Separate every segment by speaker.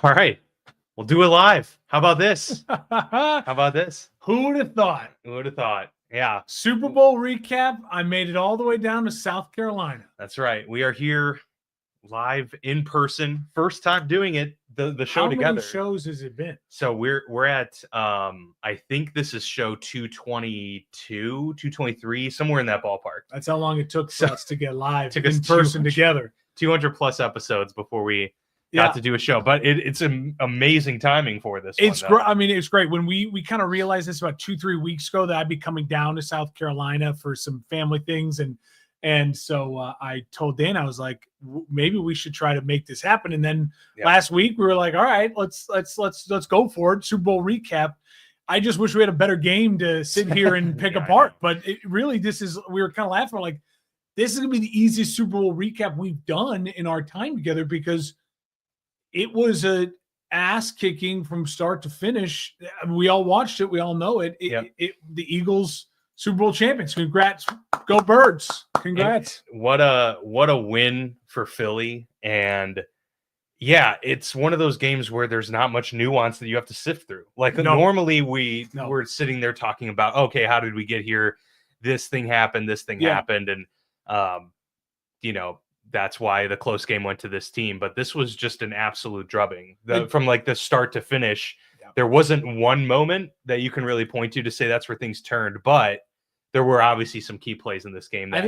Speaker 1: All right. We'll do it live. How about this? How about this?
Speaker 2: Who would have thought?
Speaker 1: Who would have thought? Yeah.
Speaker 2: Super Bowl recap. I made it all the way down to South Carolina.
Speaker 1: That's right. We are here live in person. First time doing it, the show together.
Speaker 2: How many shows has it been?
Speaker 1: So we're at I think this is show 222, 223, somewhere in that ballpark.
Speaker 2: That's how long it took for us to get live in
Speaker 1: person
Speaker 2: together.
Speaker 1: 200 plus episodes before we got to do a show, but it's an amazing timing for this.
Speaker 2: It's great. I mean, it's great. When we kind of realized this about 2-3 weeks ago that I'd be coming down to South Carolina for some family things, and so I told Dan, I was like, maybe we should try to make this happen. And then last week we were like, all right, let's go for it. Super Bowl recap. I just wish we had a better game to sit here and pick apart. But it really, we were kind of laughing. We're like, this is gonna be the easiest Super Bowl recap we've done in our time together, because it was a ass kicking from start to finish. We all watched it. We all know it. The Eagles Super Bowl champions. Congrats. Go Birds. Congrats.
Speaker 1: And what a win for Philly. And yeah, it's one of those games where there's not much nuance that you have to sift through. Like normally we're sitting there talking about, okay, how did we get here? This thing happened, happened. And, that's why the close game went to this team. But this was just an absolute drubbing. From like the start to finish, there wasn't one moment that you can really point to say that's where things turned. But there were obviously some key plays in this game that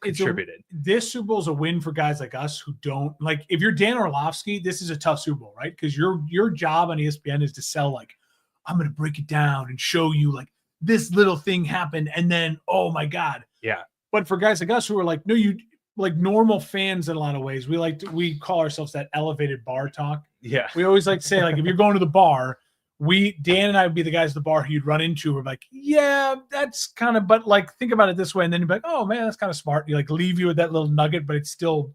Speaker 1: contributed.
Speaker 2: This Super Bowl is a win for guys like us who don't like. If you're Dan Orlovsky, this is a tough Super Bowl, right? Because your job on ESPN is to sell like, I'm going to break it down and show you like this little thing happened, and then oh my god,
Speaker 1: yeah.
Speaker 2: But for guys like us who are like, no, you. Like normal fans in a lot of ways, we call ourselves that elevated bar talk.
Speaker 1: Yeah.
Speaker 2: We always like to say, like, if you're going to the bar, Dan and I would be the guys at the bar who you'd run into. We're like, yeah, that's kind of, but like, think about it this way. And then you'd be like, oh man, that's kind of smart. You like leave you with that little nugget, but it's still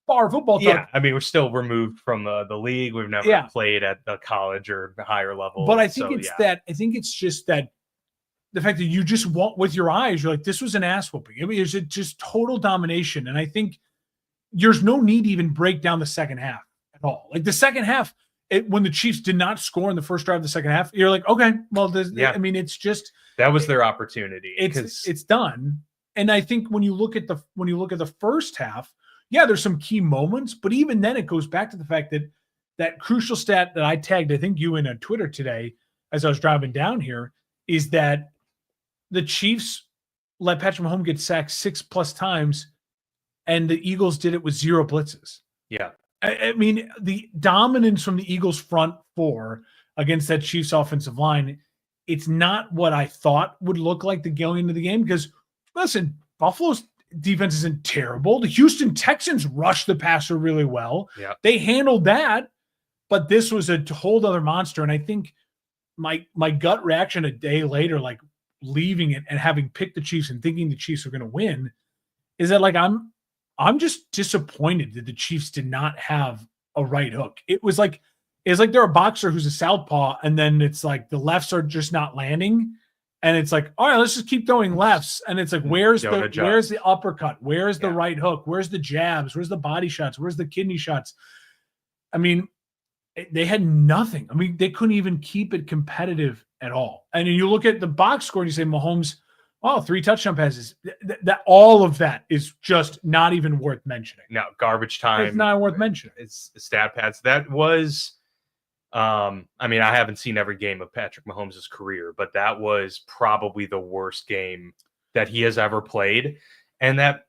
Speaker 2: bar football talk.
Speaker 1: Yeah. I mean, we're still removed from the league. We've never played at the college or higher level.
Speaker 2: But I think I think it's just that the fact that you just want with your eyes, you're like, this was an ass whooping. I mean, it's just total domination. And I think there's no need to even break down the second half at all. Like the second half, when the Chiefs did not score in the first drive of the second half, you're like, okay, well, I mean, it's just
Speaker 1: that was their opportunity.
Speaker 2: It's done. And I think when you look at the first half, there's some key moments, but even then it goes back to the fact that crucial stat that I tagged, I think you in on Twitter today as I was driving down here, is that the Chiefs let Patrick Mahomes get sacked 6+ times, and the Eagles did it with 0 blitzes.
Speaker 1: Yeah.
Speaker 2: I mean, the dominance from the Eagles front four against that Chiefs offensive line, it's not what I thought would look like going into the game, because, listen, Buffalo's defense isn't terrible. The Houston Texans rushed the passer really well.
Speaker 1: Yeah.
Speaker 2: They handled that, but this was a whole other monster. And I think my gut reaction a day later, like leaving it and having picked the Chiefs and thinking the Chiefs were going to win, is that like I'm just disappointed that the Chiefs did not have a right hook. It's like they're a boxer who's a southpaw, and then it's like the lefts are just not landing, and it's like, all right, let's just keep throwing lefts, and it's like, where's the uppercut? Where's the right hook? Where's the jabs? Where's the body shots? Where's the kidney shots? I mean, they had nothing. I mean, they couldn't even keep it competitive at all. And you look at the box score and you say Mahomes, 3 touchdown passes. That all of that is just not even worth mentioning.
Speaker 1: No, garbage time.
Speaker 2: It's not worth mentioning.
Speaker 1: It's stat pads. That was, I mean, I haven't seen every game of Patrick Mahomes' career, but that was probably the worst game that he has ever played. And that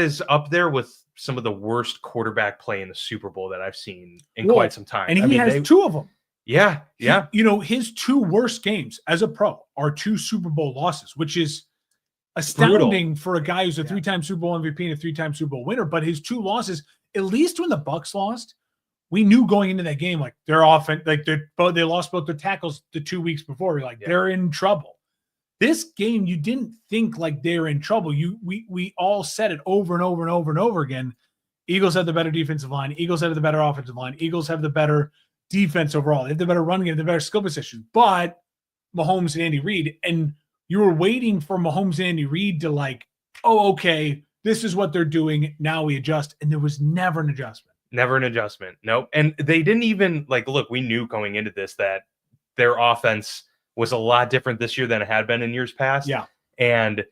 Speaker 1: is up there with some of the worst quarterback play in the Super Bowl that I've seen in quite some time.
Speaker 2: And he has 2 of them.
Speaker 1: Yeah.
Speaker 2: His 2 worst games as a pro are 2 Super Bowl losses, which is astounding for a guy who's a 3-time Super Bowl MVP and a 3-time Super Bowl winner. But his 2 losses, at least when the Bucs lost, we knew going into that game, like their offense, like they lost both their tackles the 2 weeks before. We're like, they're in trouble. This game, you didn't think like they're in trouble. We all said it over and over and over and over again. Eagles have the better defensive line. Eagles have the better offensive line. Eagles have the better defense overall. They have the better running game, the better skill position. But Mahomes and Andy Reid, and you were waiting for Mahomes and Andy Reid to like, oh, okay, this is what they're doing. Now we adjust. And there was never an adjustment.
Speaker 1: Never an adjustment. Nope. And they didn't even like look, we knew going into this that their offense was a lot different this year than it had been in years past.
Speaker 2: Yeah.
Speaker 1: And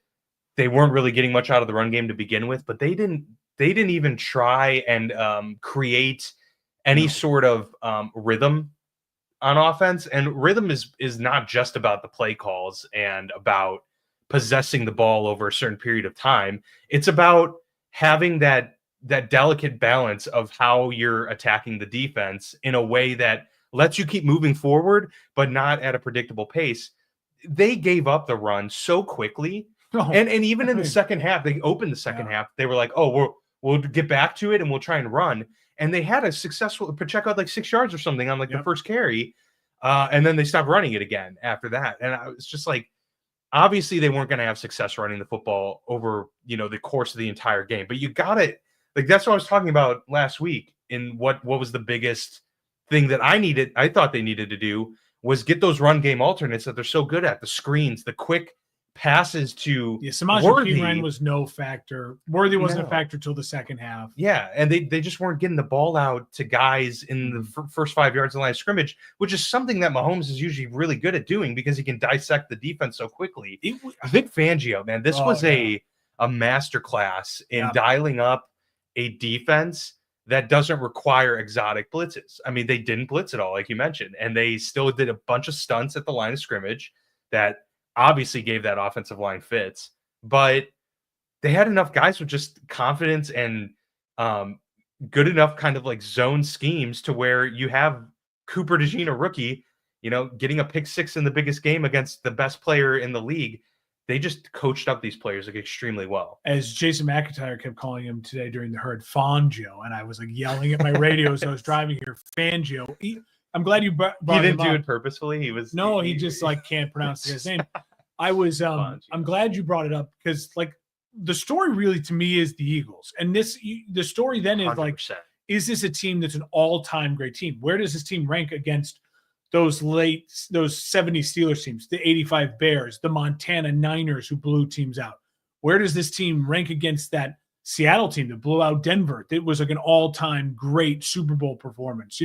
Speaker 1: they weren't really getting much out of the run game to begin with, but they didn't even try and create any sort of rhythm on offense. And rhythm is not just about the play calls and about possessing the ball over a certain period of time. It's about having that delicate balance of how you're attacking the defense in a way that lets you keep moving forward, but not at a predictable pace. They gave up the run so quickly. And even in the second half, they opened the second half. They were like, oh, we'll get back to it and we'll try and run. And they had a successful Pacheco had like 6 yards or something on like the first carry. And then they stopped running it again after that. And I was just like, obviously they weren't going to have success running the football over, the course of the entire game. But you got it. Like, that's what I was talking about last week in what was the biggest thing that I thought they needed to do was get those run game alternates that they're so good at, the screens, the quick passes to
Speaker 2: Samaje was no factor. Worthy wasn't a factor till the second half.
Speaker 1: Yeah, and they just weren't getting the ball out to guys in the first 5 yards of the line of scrimmage, which is something that Mahomes is usually really good at doing because he can dissect the defense so quickly. Vic Fangio, man, this was a masterclass in dialing up a defense that doesn't require exotic blitzes. I mean, they didn't blitz at all, like you mentioned, and they still did a bunch of stunts at the line of scrimmage that obviously gave that offensive line fits, but they had enough guys with just confidence and good enough kind of like zone schemes to where you have Cooper DeJean, a rookie, getting a pick 6 in the biggest game against the best player in the league. They just coached up these players like extremely well.
Speaker 2: As Jason McIntyre kept calling him today during the herd, Fangio, and I was like yelling at my radio as I was driving here, Fangio. I'm glad you brought him up. He
Speaker 1: didn't do it purposefully.
Speaker 2: He just like can't pronounce his name. I was I'm glad you brought it up because like the story really to me is the Eagles. And the story then is
Speaker 1: 100%.
Speaker 2: like, is this a team that's an all-time great team? Where does this team rank against those 70 Steelers teams, the 85 Bears, the Montana Niners who blew teams out? Where does this team rank against that Seattle team that blew out Denver? It was like an all-time great Super Bowl performance,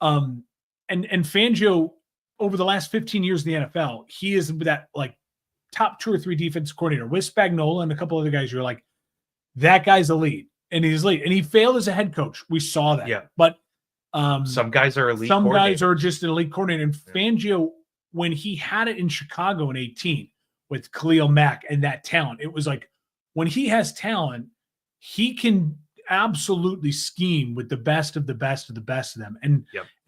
Speaker 2: and Fangio over the last 15 years in the NFL, he is that like top 2 or 3 defense coordinator with Spagnuolo and a couple other guys. You're like, that guy's elite, and he's elite, and he failed as a head coach. We saw that, but
Speaker 1: some guys are elite.
Speaker 2: Some guys are just an elite coordinator. And Fangio, when he had it in Chicago in 18 with Khalil Mack and that talent, it was like when he has talent, he can absolutely scheme with the best of the best of the best of them.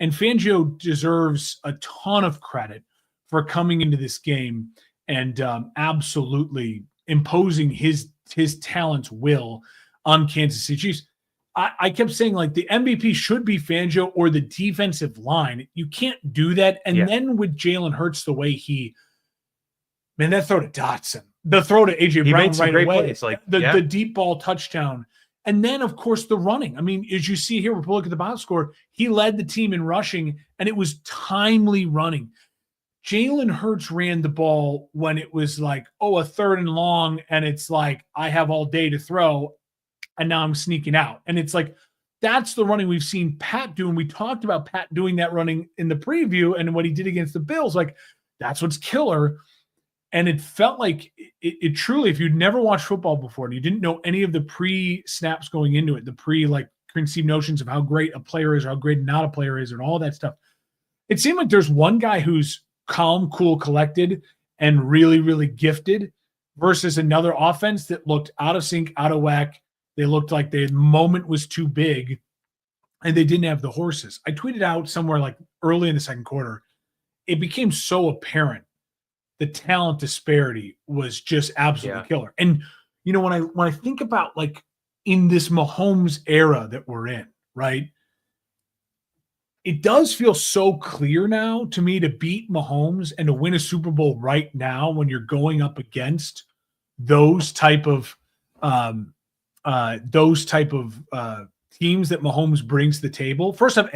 Speaker 2: And Fangio deserves a ton of credit for coming into this game and absolutely imposing his talent's will on Kansas City Chiefs. I kept saying like the MVP should be Fangio or the defensive line. You can't do that. And then with Jalen Hurts, the way that throw to Dotson, the throw to AJ Brown right away,
Speaker 1: plays, like
Speaker 2: the deep ball touchdown. And then, of course, the running. I mean, as you see here, we're looking at the box score. He led the team in rushing, and it was timely running. Jalen Hurts ran the ball when it was like, a 3rd and long, and it's like, I have all day to throw, and now I'm sneaking out. And it's like, that's the running we've seen Pat do, and we talked about Pat doing that running in the preview and what he did against the Bills. Like, that's what's killer. And it felt like it truly, if you'd never watched football before and you didn't know any of the pre-snaps going into it, the conceived notions of how great a player is or how great not a player is and all that stuff, it seemed like there's one guy who's calm, cool, collected, and really, really gifted versus another offense that looked out of sync, out of whack. They looked like the moment was too big and they didn't have the horses. I tweeted out somewhere like early in the second quarter, it became so apparent the talent disparity was just absolutely killer. And when I think about like in this Mahomes era that we're in, right? It does feel so clear now to me to beat Mahomes and to win a Super Bowl right now when you're going up against those type of teams that Mahomes brings to the table. First off,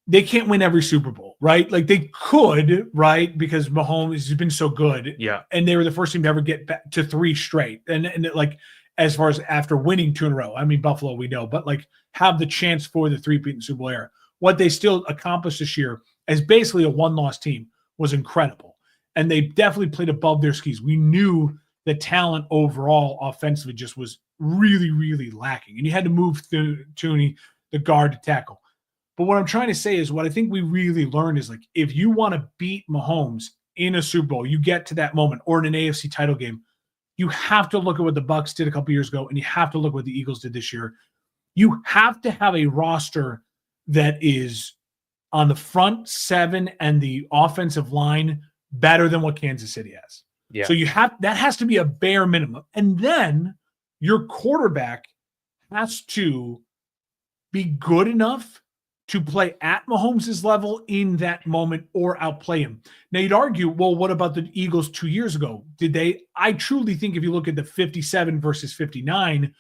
Speaker 2: they can't win every Super Bowl, right? Like they could, right? Because Mahomes has been so good.
Speaker 1: Yeah.
Speaker 2: And they were the first team to ever get back to 3 straight. And as far as after winning 2 in a row. I mean, Buffalo, we know, but like have the chance for the three-peat in the Super Bowl era. What they still accomplished this year as basically a one-loss team was incredible. And they definitely played above their skis. We knew the talent overall offensively just was really, really lacking. And you had to move through Tooney, the guard, to tackle. But what I'm trying to say is what I think we really learned is like if you want to beat Mahomes in a Super Bowl, you get to that moment, or in an AFC title game, you have to look at what the Bucs did a couple years ago, and you have to look at what the Eagles did this year. You have to have a roster that is on the front seven and the offensive line better than what Kansas City has.
Speaker 1: Yeah.
Speaker 2: So that has to be a bare minimum. And then your quarterback has to be good enough to play at Mahomes' level in that moment or outplay him. Now you'd argue, well, what about the Eagles 2 years ago? Did they? I truly think if you look at the 57 versus 59,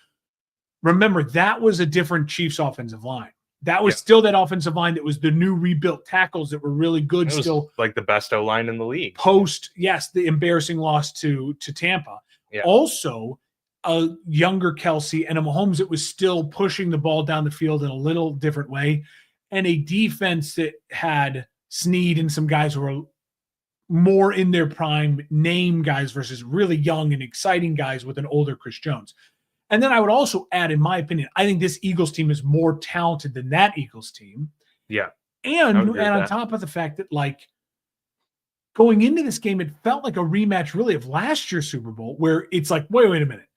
Speaker 2: remember that was a different Chiefs offensive line. That was still that offensive line that was the new rebuilt tackles that were really good.
Speaker 1: It was
Speaker 2: still
Speaker 1: like the best O-line in the league.
Speaker 2: The embarrassing loss to Tampa.
Speaker 1: Yeah.
Speaker 2: Also, a younger Kelsey and a Mahomes that was still pushing the ball down the field in a little different way, and a defense that had Snead and some guys who were more in their prime, name guys versus really young and exciting guys with an older Chris Jones. And then I would also add, in my opinion, I think this Eagles team is more talented than that Eagles team.
Speaker 1: Yeah.
Speaker 2: And on top of the fact that, like, going into this game, it felt like a rematch really of last year's Super Bowl, where it's like, wait a minute.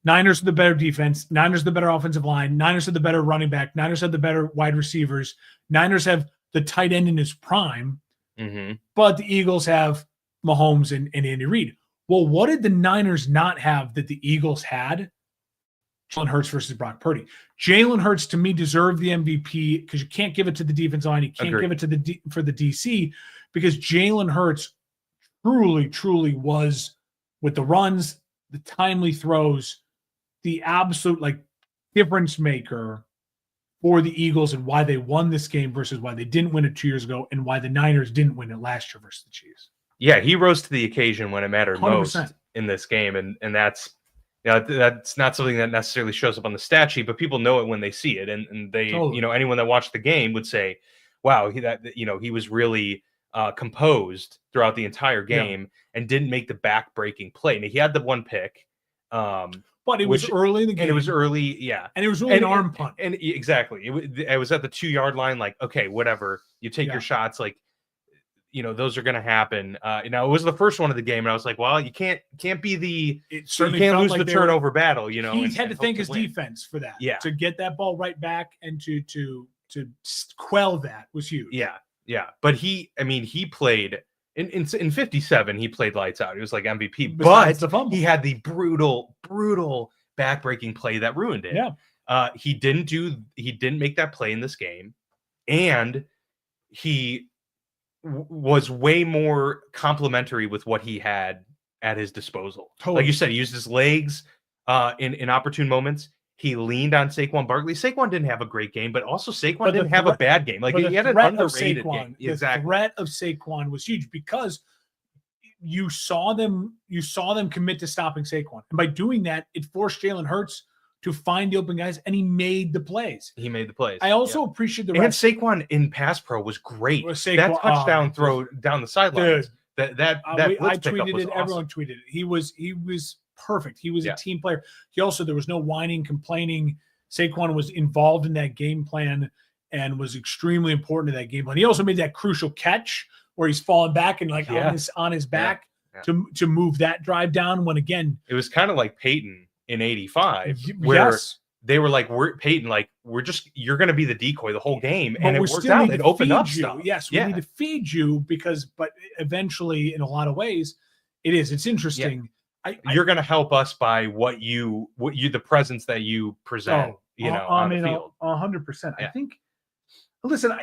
Speaker 2: Niners are the better defense. Niners are the better offensive line. Niners are the better running back. Niners have the better wide receivers. Niners have the tight end in his prime.
Speaker 1: Mm-hmm.
Speaker 2: But the Eagles have Mahomes and Andy Reid. Well, what did the Niners not have that the Eagles had? Jalen Hurts versus Brock Purdy. Jalen Hurts, to me, deserved the MVP because you can't give it to the defensive line. You can't give it to for the DC because Jalen Hurts truly was, with the runs, the timely throws, the absolute like difference maker for the Eagles and why they won this game versus why they didn't win it 2 years ago and why the Niners didn't win it last year versus the Chiefs.
Speaker 1: Yeah, he rose to the occasion when it mattered
Speaker 2: 100%.
Speaker 1: most in this game, and that's that's not something that necessarily shows up on the stat sheet, but people know it when they see it, and they anyone that watched the game would say, "Wow, he was really composed throughout the entire game and didn't make the back-breaking play." And he had the one pick,
Speaker 2: but it was early in the game,
Speaker 1: and it was early, yeah,
Speaker 2: and it was really an arm punt,
Speaker 1: and exactly, it was at the 2-yard line. Like, okay, whatever, you take your shots, like. Those are going to happen. It was the first one of the game, and I was like, well, you can't be you can't lose the turnover battle. He
Speaker 2: had to thank his defense for that. Yeah, to get that ball right back and to quell that was huge.
Speaker 1: Yeah. But he played in 57. He played lights out. He was like MVP. But he had the brutal back-breaking play that ruined it.
Speaker 2: Yeah.
Speaker 1: He didn't make that play in this game, and he was way more complimentary with what he had at his disposal. Totally. Like you said, he used his legs in opportune moments. He leaned on Saquon Barkley. Saquon didn't have a great game, but also Saquon didn't have a bad game. Like he had an underrated game.
Speaker 2: Exactly. The threat of Saquon was huge because you saw them commit to stopping Saquon. And by doing that, it forced Jalen Hurts to find the open guys, and he made the plays. I also appreciate the rest.
Speaker 1: And Saquon in pass pro was great. That touchdown throw down the sidelines. Dude, I
Speaker 2: tweeted it. Awesome. Everyone tweeted it. He was perfect. He was a team player. There was no whining, complaining. Saquon was involved in that game plan and was extremely important to that game plan. He also made that crucial catch where he's falling back and on his back to move that drive down. When again,
Speaker 1: it was kind of like Peyton in 85, where they were like, Peyton, like, you're going to be the decoy the whole game. And it worked out. It opened up stuff.
Speaker 2: Yes, we need to feed you but eventually, in a lot of ways, it's interesting.
Speaker 1: Yeah. You're going to help us by what you, the presence that you present, on the field.
Speaker 2: 100%. I think, listen,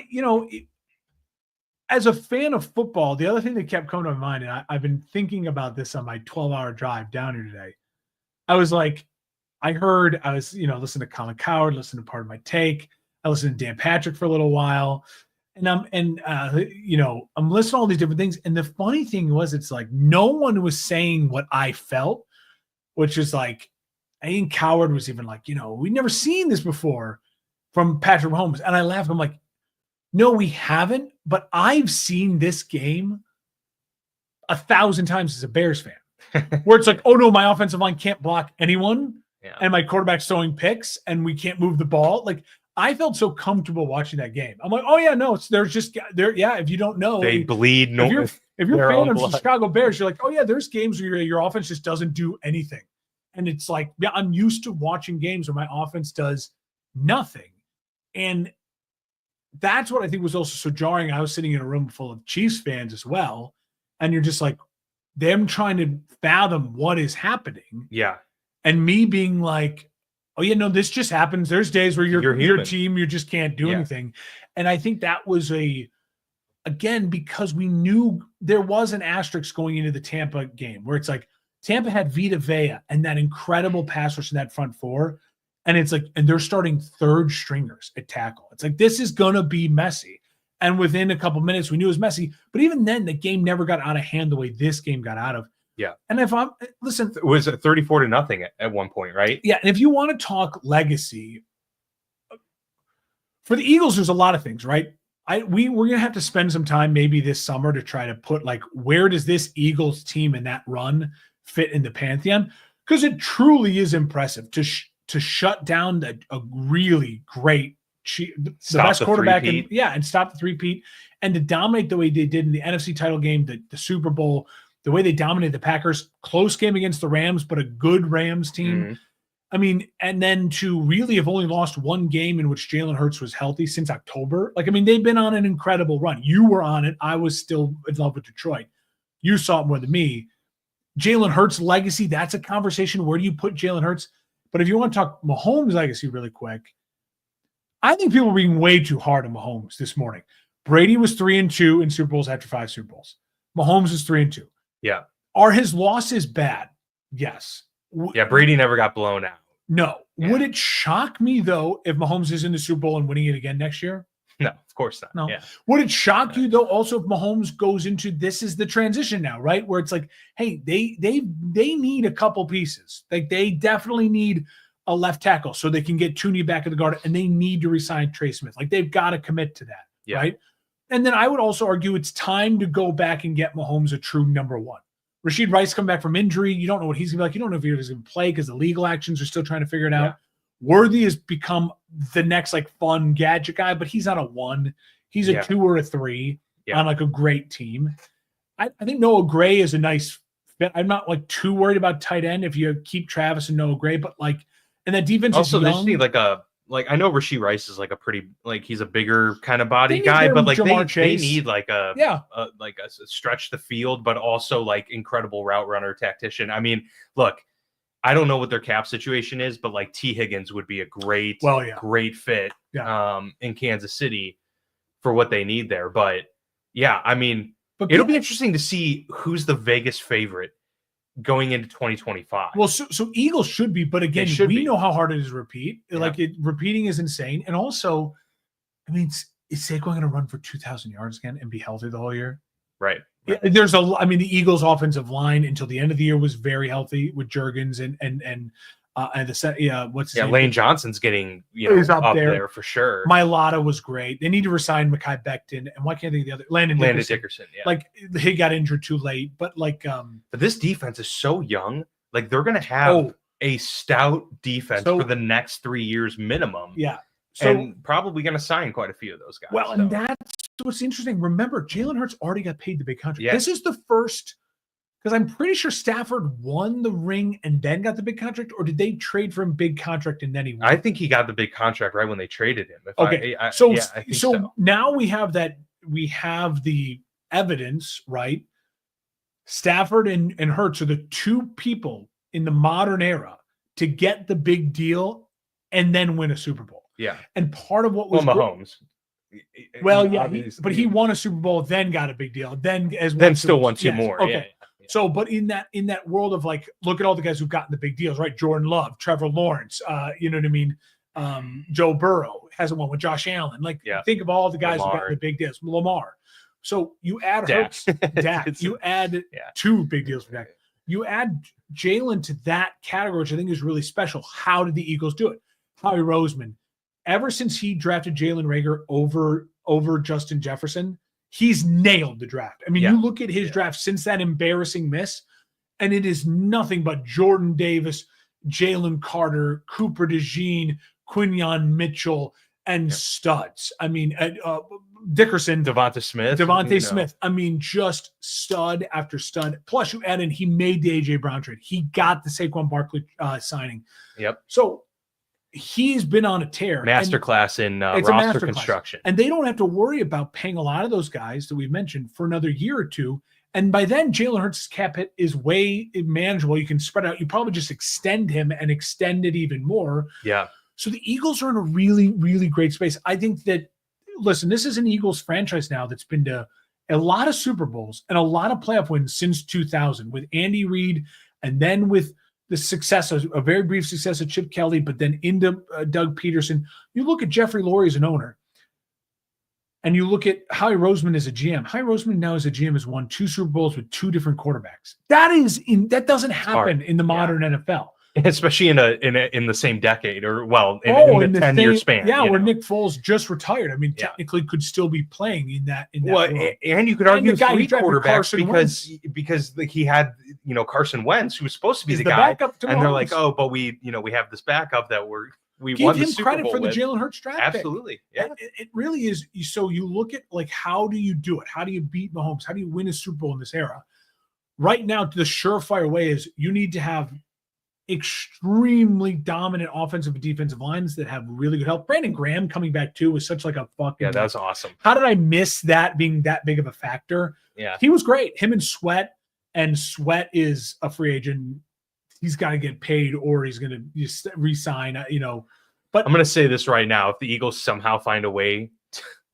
Speaker 2: as a fan of football, the other thing that kept coming to my mind, and I've been thinking about this on my 12-hour drive down here today, I was like, listening to Colin Cowherd, listening to Part of My Take. I listened to Dan Patrick for a little while, and I'm listening to all these different things. And the funny thing was, it's like no one was saying what I felt, which is like, Ian Coward was even like, we've never seen this before from Patrick Mahomes. And I laughed. I'm like, no, we haven't, but I've seen this game 1,000 times as a Bears fan, where it's like, oh no, my offensive line can't block anyone, and my quarterback's throwing picks, and we can't move the ball. Like, I felt so comfortable watching that game. I'm like, oh yeah, no, there's just there. Yeah, if you don't know,
Speaker 1: they bleed.
Speaker 2: If you're a fan of the Chicago Bears, you're like, oh yeah, there's games where your offense just doesn't do anything, and it's like, yeah, I'm used to watching games where my offense does nothing, and that's what I think was also so jarring. I was sitting in a room full of Chiefs fans as well, and you're just like, them trying to fathom what is happening.
Speaker 1: Yeah.
Speaker 2: And me being like, oh, yeah, no, this just happens. There's days where your team, you just can't do anything. And I think that was again, because we knew there was an asterisk going into the Tampa game where it's like Tampa had Vita Vea and that incredible pass rush in that front four. And it's like, and they're starting third stringers at tackle. It's like, this is going to be messy. And within a couple minutes, we knew it was messy. But even then, the game never got out of hand the way this game got out of.
Speaker 1: Yeah.
Speaker 2: And listen,
Speaker 1: it was 34-0 at one point, right?
Speaker 2: Yeah. And if you want to talk legacy, for the Eagles, there's a lot of things, right? We're going to have to spend some time maybe this summer to try to put, like, where does this Eagles team in that run fit in the pantheon? Because it truly is impressive to shut down a really great, the best quarterback, and stop the three-peat, and to dominate the way they did in the NFC title game, the Super Bowl, the way they dominated the Packers, close game against the Rams, but a good Rams team.
Speaker 1: Mm-hmm.
Speaker 2: I mean, and then to really have only lost one game in which Jalen Hurts was healthy since October. Like, I mean, they've been on an incredible run. You were on it. I was still in love with Detroit. You saw it more than me. Jalen Hurts' legacy, that's a conversation. Where do you put Jalen Hurts? But if you want to talk Mahomes' legacy really quick, I think people are being way too hard on Mahomes this morning. Brady was 3-2 in Super Bowls after 5 Super Bowls. Mahomes is 3-2.
Speaker 1: Yeah.
Speaker 2: Are his losses bad? Yes.
Speaker 1: Yeah, Brady never got blown out.
Speaker 2: No. Yeah. Would it shock me, though, if Mahomes is in the Super Bowl and winning it again next year?
Speaker 1: No, of course not.
Speaker 2: No.
Speaker 1: Yeah.
Speaker 2: Would it shock you, though, also if Mahomes goes into this is the transition now, right? Where it's like, hey, they need a couple pieces. Like, they definitely need a left tackle so they can get Tooney back at the guard, and they need to resign Trey Smith. Like, they've got to commit to that, right? And then I would also argue it's time to go back and get Mahomes a true number one. Rashid Rice come back from injury. You don't know what he's going to be like. You don't know if he's going to play because the legal actions are still trying to figure it out. Worthy has become the next, like, fun gadget guy, but he's not a 1. He's a 2 or a 3 on, like, a great team. I think Noah Gray is a nice fit. I'm not, like, too worried about tight end if you keep Travis and Noah Gray, but, like, and that defense
Speaker 1: also,
Speaker 2: is young.
Speaker 1: They need I know Rashid Rice is like a pretty, like, he's a bigger kind of body guy, but like they need like a stretch the field, but also like incredible route runner tactician. I mean, look, I don't know what their cap situation is, but like T. Higgins would be a great fit in Kansas City for what they need there. But yeah, I mean, it'll be interesting to see who's the Vegas favorite going into 2025.
Speaker 2: Well, so Eagles should be, but again, we know how hard it is to repeat. Yeah. Like, repeating is insane. And also, I mean, is Saquon going to run for 2,000 yards again and be healthy the whole year?
Speaker 1: Right.
Speaker 2: There's the Eagles' offensive line until the end of the year was very healthy with Juergens and the set. Yeah, what's his name?
Speaker 1: Lane Johnson's getting he's up there for sure.
Speaker 2: Mailata was great. They need to resign Mekhi Becton, and why can't they think the other Landon Dickerson? Yeah, like, he got injured too late, but like
Speaker 1: but this defense is so young. Like, they're gonna have a stout defense for the next 3 years minimum.
Speaker 2: Yeah.
Speaker 1: So, and probably going to sign quite a few of those guys.
Speaker 2: Well, and that's what's interesting. Remember, Jalen Hurts already got paid the big contract. Yeah. This is the first, because I'm pretty sure Stafford won the ring and then got the big contract, or did they trade for him big contract and then he won?
Speaker 1: I think he got the big contract right when they traded him.
Speaker 2: I think so. Now we have that. We have the evidence, right? Stafford and Hurts are the 2 people in the modern era to get the big deal and then win a Super Bowl.
Speaker 1: Yeah.
Speaker 2: And part of what was
Speaker 1: Mahomes.
Speaker 2: But he won a Super Bowl, then got a big deal, then
Speaker 1: still won 2 more.
Speaker 2: Okay. Yeah. So, but in that world of, like, look at all the guys who've gotten the big deals, right? Jordan Love, Trevor Lawrence, you know what I mean? Joe Burrow hasn't won with Josh Allen. Like, think of all the guys who got the big deals. Lamar. So you add Hurts, Dak. You add 2 big deals for Dak. You add Jalen to that category, which I think is really special. How did the Eagles do it? Howie Roseman, ever since he drafted Jalen Reagor over Justin Jefferson, he's nailed the draft. I mean, you look at his draft since that embarrassing miss, and it is nothing but Jordan Davis, Jalen Carter, Cooper DeJean, Quinyon Mitchell, and studs. I mean, Dickerson,
Speaker 1: Devonta
Speaker 2: Smith. I mean, just stud after stud. Plus, you add in, he made the AJ Brown trade. He got the Saquon Barkley signing.
Speaker 1: Yep.
Speaker 2: So he's been on a tear.
Speaker 1: Masterclass in roster construction.
Speaker 2: And they don't have to worry about paying a lot of those guys that we've mentioned for another year or two. And by then, Jalen Hurts' cap hit is way manageable. You can spread out. You probably just extend him and extend it even more.
Speaker 1: Yeah.
Speaker 2: So the Eagles are in a really, really great space. I think that, listen, this is an Eagles franchise now that's been to a lot of Super Bowls and a lot of playoff wins since 2000 with Andy Reid, and then with the success, a very brief success of Chip Kelly, but then into Doug Peterson. You look at Jeffrey Lurie as an owner, and you look at Howie Roseman as a GM. Howie Roseman now as a GM has won 2 Super Bowls with 2 different quarterbacks. That doesn't happen in the modern NFL.
Speaker 1: Especially in the same decade, or in the 10-year span.
Speaker 2: Yeah, where Nick Foles just retired. I mean, technically could still be playing in that.
Speaker 1: And you could argue 3 quarterbacks because he had Carson Wentz, who was supposed to be the guy, and they're like, oh, but we have this backup that we
Speaker 2: give
Speaker 1: won the
Speaker 2: him
Speaker 1: Super
Speaker 2: credit
Speaker 1: Bowl
Speaker 2: for the
Speaker 1: with.
Speaker 2: Jalen Hurts draft.
Speaker 1: Absolutely,
Speaker 2: pick. Yeah, it really is. So you look at how do you do it? How do you beat Mahomes? How do you win a Super Bowl in this era? Right now, the surefire way is you need to have extremely dominant offensive and defensive lines that have really good help. Brandon Graham coming back too was such a fucking
Speaker 1: that's awesome.
Speaker 2: How did I miss that being that big of a factor?
Speaker 1: Yeah,
Speaker 2: he was great. Him and Sweat is a free agent. He's got to get paid, or he's going to just resign. But
Speaker 1: I'm going to say this right now: if the Eagles somehow find a way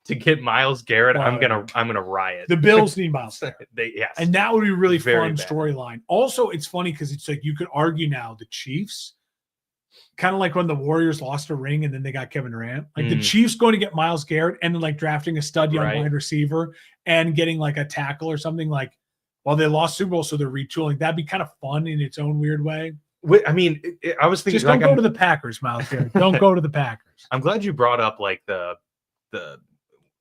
Speaker 1: to get Myles Garrett, I'm gonna riot.
Speaker 2: The Bills need Myles Garrett.
Speaker 1: Yes.
Speaker 2: And that would be a really fun storyline. Also, it's funny because it's like you could argue now the Chiefs, kind of like when the Warriors lost a ring and then they got Kevin Durant. Like the Chiefs going to get Myles Garrett and then drafting a stud young wide receiver and getting a tackle or something they lost Super Bowl, so they're retooling. That'd be kind of fun in its own weird way.
Speaker 1: I mean, I was thinking,
Speaker 2: just don't go to the Packers, Myles Garrett. Don't go to the Packers.
Speaker 1: I'm glad you brought up the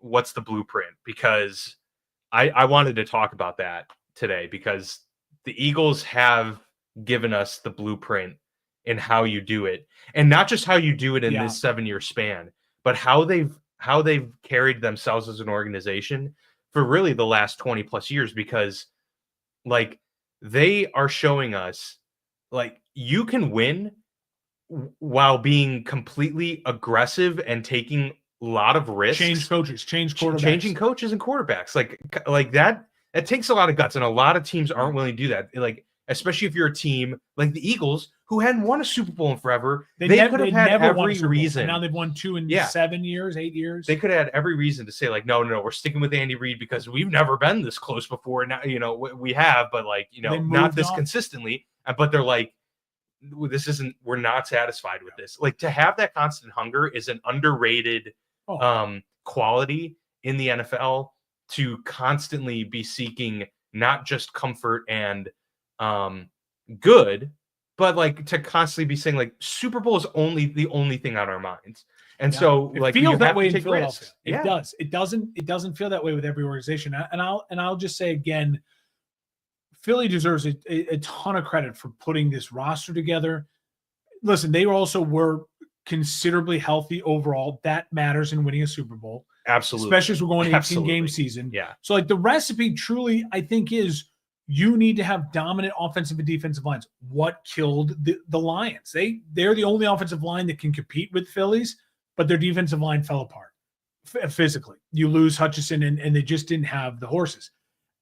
Speaker 1: what's the blueprint, because I wanted to talk about that today, because the Eagles have given us the blueprint in how you do it, and not just how you do it in this 7-year span, but how they've carried themselves as an organization for really the last 20 plus years, because they are showing us you can win while being completely aggressive and taking a lot of risks.
Speaker 2: Change coaches, change quarterbacks.
Speaker 1: Changing coaches and quarterbacks. Like that takes a lot of guts, and a lot of teams aren't willing to do that. Especially if you're a team like the Eagles, who hadn't won a Super Bowl in forever. They could have had every reason.
Speaker 2: And now they've won 2 in 7 years, 8 years.
Speaker 1: They could have had every reason to say no, we're sticking with Andy Reid because we've never been this close before. Now, we have, but not this consistently. But they're we're not satisfied with this. To have that constant hunger is an underrated quality in the NFL, to constantly be seeking not just comfort and good, but to constantly be saying Super Bowl is the only thing on our minds. And so
Speaker 2: it feels that way in Philadelphia. It does. It doesn't feel that way with every organization. And I'll just say again, Philly deserves a ton of credit for putting this roster together. Listen, they also were considerably healthy overall. That matters in winning a Super Bowl.
Speaker 1: Absolutely.
Speaker 2: Especially as we're going 18-game season.
Speaker 1: Yeah.
Speaker 2: So the recipe truly, I think, is you need to have dominant offensive and defensive lines. What killed the Lions? They're the only offensive line that can compete with Phillies, but their defensive line fell apart physically. You lose Hutchinson, and they just didn't have the horses.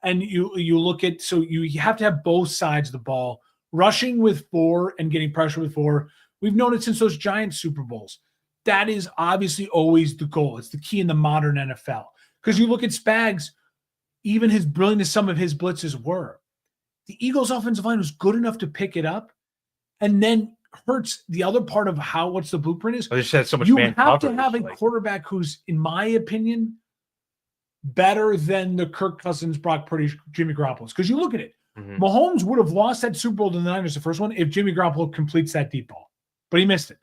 Speaker 2: And you look at, so you have to have both sides of the ball, rushing with 4 and getting pressure with 4. We've known it since those Giants Super Bowls. That is obviously always the goal. It's the key in the modern NFL. Because you look at Spags, even as brilliant as some of his blitzes were, the Eagles' offensive line was good enough to pick it up. And then Hurts, the other part of what's the blueprint is,
Speaker 1: they just had so much
Speaker 2: you
Speaker 1: man
Speaker 2: have
Speaker 1: coverage,
Speaker 2: to have a quarterback who's, in my opinion, better than the Kirk Cousins, Brock Purdy, Jimmy Garoppolo. Because you look at it,
Speaker 1: Mhm.
Speaker 2: Mahomes would have lost that Super Bowl to the Niners, the first one, if Jimmy Garoppolo completes that deep ball, but he missed it.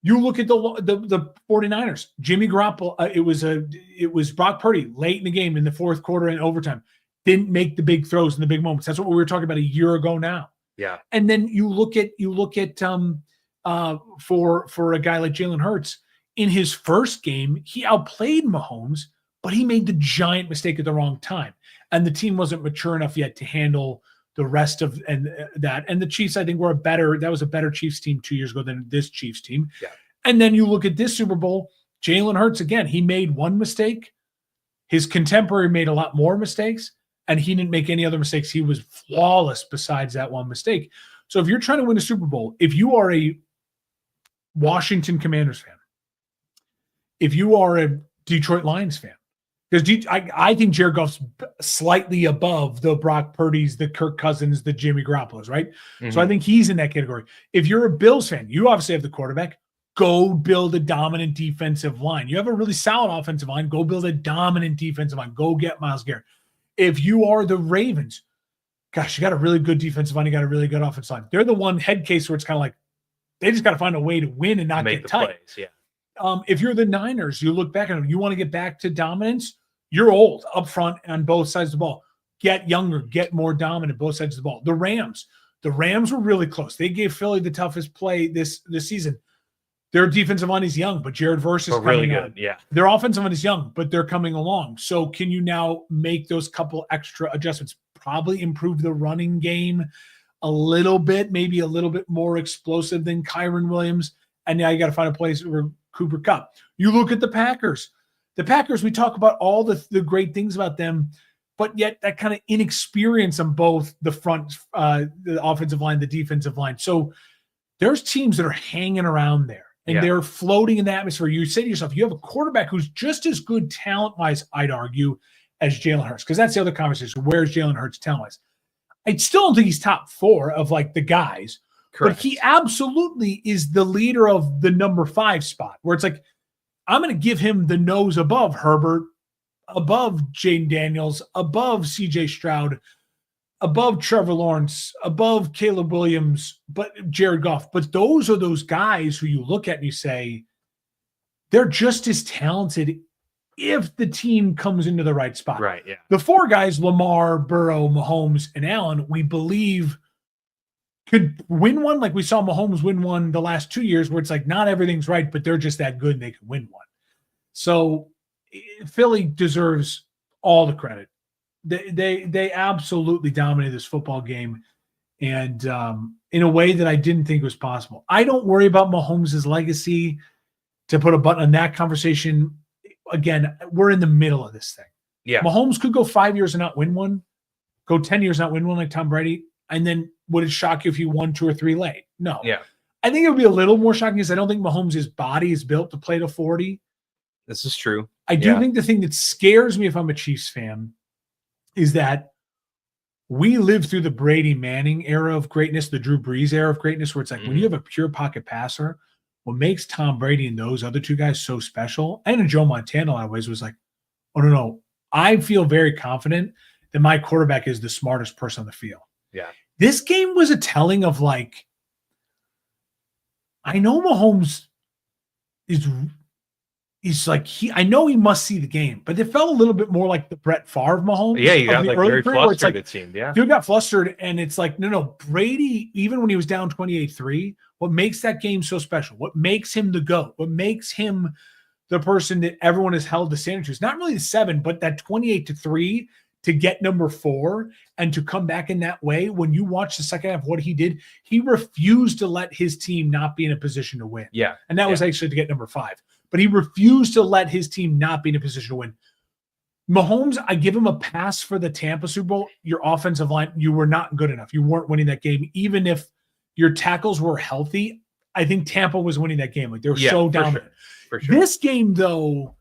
Speaker 2: You look at the 49ers, Jimmy Garoppolo, it was Brock Purdy late in the game in the fourth quarter and overtime, didn't make the big throws in the big moments. That's what we were talking about a year ago now.
Speaker 1: Yeah.
Speaker 2: And then you look at for a guy like Jalen Hurts, in his first game, he outplayed Mahomes, but he made the giant mistake at the wrong time. And the team wasn't mature enough yet to handle the rest of that. And the Chiefs, I think, that was a better Chiefs team 2 years ago than this Chiefs team.
Speaker 1: Yeah.
Speaker 2: And then you look at this Super Bowl, Jalen Hurts, again, he made one mistake. His contemporary made a lot more mistakes, and he didn't make any other mistakes. He was flawless besides that one mistake. So if you're trying to win a Super Bowl, if you are a Washington Commanders fan, if you are a Detroit Lions fan, because I think Jared Goff's slightly above the Brock Purdy's, the Kirk Cousins, the Jimmy Garoppolo's, right?
Speaker 1: Mm-hmm.
Speaker 2: So I think he's in that category. If you're a Bills fan, you obviously have the quarterback. Go build a dominant defensive line. You have a really solid offensive line. Go build a dominant defensive line. Go get Myles Garrett. If you are the Ravens, gosh, you got a really good defensive line. You got a really good offensive line. They're the one head case where it's kind of like they just got to find a way to win and not get tight.
Speaker 1: Plays, yeah.
Speaker 2: If you're the Niners, you look back at them, you want to get back to dominance. You're old up front on both sides of the ball. Get younger, get more dominant both sides of the ball. The Rams were really close. They gave Philly the toughest play this season. Their defensive line is young, but Jared Verse is
Speaker 1: really
Speaker 2: coming
Speaker 1: good.
Speaker 2: on.
Speaker 1: Yeah.
Speaker 2: Their offensive line is young, but they're coming along. So can you now make those couple extra adjustments? Probably improve the running game a little bit, maybe a little bit more explosive than Kyron Williams. And now you got to find a place where Cooper Kupp. You look at the Packers. The Packers, we talk about all the great things about them, but yet that kind of inexperience on both the front, the offensive line, the defensive line. So there's teams that are hanging around there, and they're floating in the atmosphere. You say to yourself, you have a quarterback who's just as good talent-wise, I'd argue, as Jalen Hurts, because that's the other conversation. Where's Jalen Hurts talent-wise? I still don't think he's top 4 of like the guys. Correct. But he absolutely is the leader of the number 5 spot, where it's like, I'm going to give him the nose above Herbert, above Jaden Daniels, above CJ Stroud, above Trevor Lawrence, above Caleb Williams, but Jared Goff. But those are those guys who you look at and you say, they're just as talented if the team comes into the right spot.
Speaker 1: Right, yeah.
Speaker 2: The 4 guys, Lamar, Burrow, Mahomes, and Allen, we believe could win one, like we saw Mahomes win one the last 2 years, where it's like not everything's right, but they're just that good and they can win one. So Philly deserves all the credit. They absolutely dominated this football game, and in a way that I didn't think was possible. I don't worry about Mahomes' legacy. To put a button on that conversation, again, we're in the middle of this thing.
Speaker 1: Yeah,
Speaker 2: Mahomes could go 5 years and not win one, go 10 years and not win one like Tom Brady, and then would it shock you if he won 2 or 3 late? No.
Speaker 1: Yeah.
Speaker 2: I think it would be a little more shocking because I don't think Mahomes' body is built to play to 40.
Speaker 1: This is true.
Speaker 2: I do think the thing that scares me if I'm a Chiefs fan is that we lived through the Brady Manning era of greatness, the Drew Brees era of greatness, where it's like when you have a pure pocket passer, what makes Tom Brady and those other 2 guys so special, and Joe Montana in a lot of ways, was like, oh, no. I feel very confident that my quarterback is the smartest person on the field.
Speaker 1: Yeah.
Speaker 2: This game was a telling of like, I know Mahomes is like, I know he must see the game, but it felt a little bit more like the Brett Favre Mahomes.
Speaker 1: Yeah, you got like very flustered, it seemed. Yeah.
Speaker 2: Dude got flustered, and it's like, no. Brady, even when he was down 28-3, what makes that game so special? What makes him the GOAT? What makes him the person that everyone has held the standard to? It's not really the 7, but that 28-3 to get number 4 and to come back in that way. When you watch the second half, what he did, he refused to let his team not be in a position to win.
Speaker 1: Yeah.
Speaker 2: And that was actually to get number 5. But he refused to let his team not be in a position to win. Mahomes, I give him a pass for the Tampa Super Bowl. Your offensive line, you were not good enough. You weren't winning that game. Even if your tackles were healthy, I think Tampa was winning that game. Like they were so dominant.
Speaker 1: For sure.
Speaker 2: This game, though,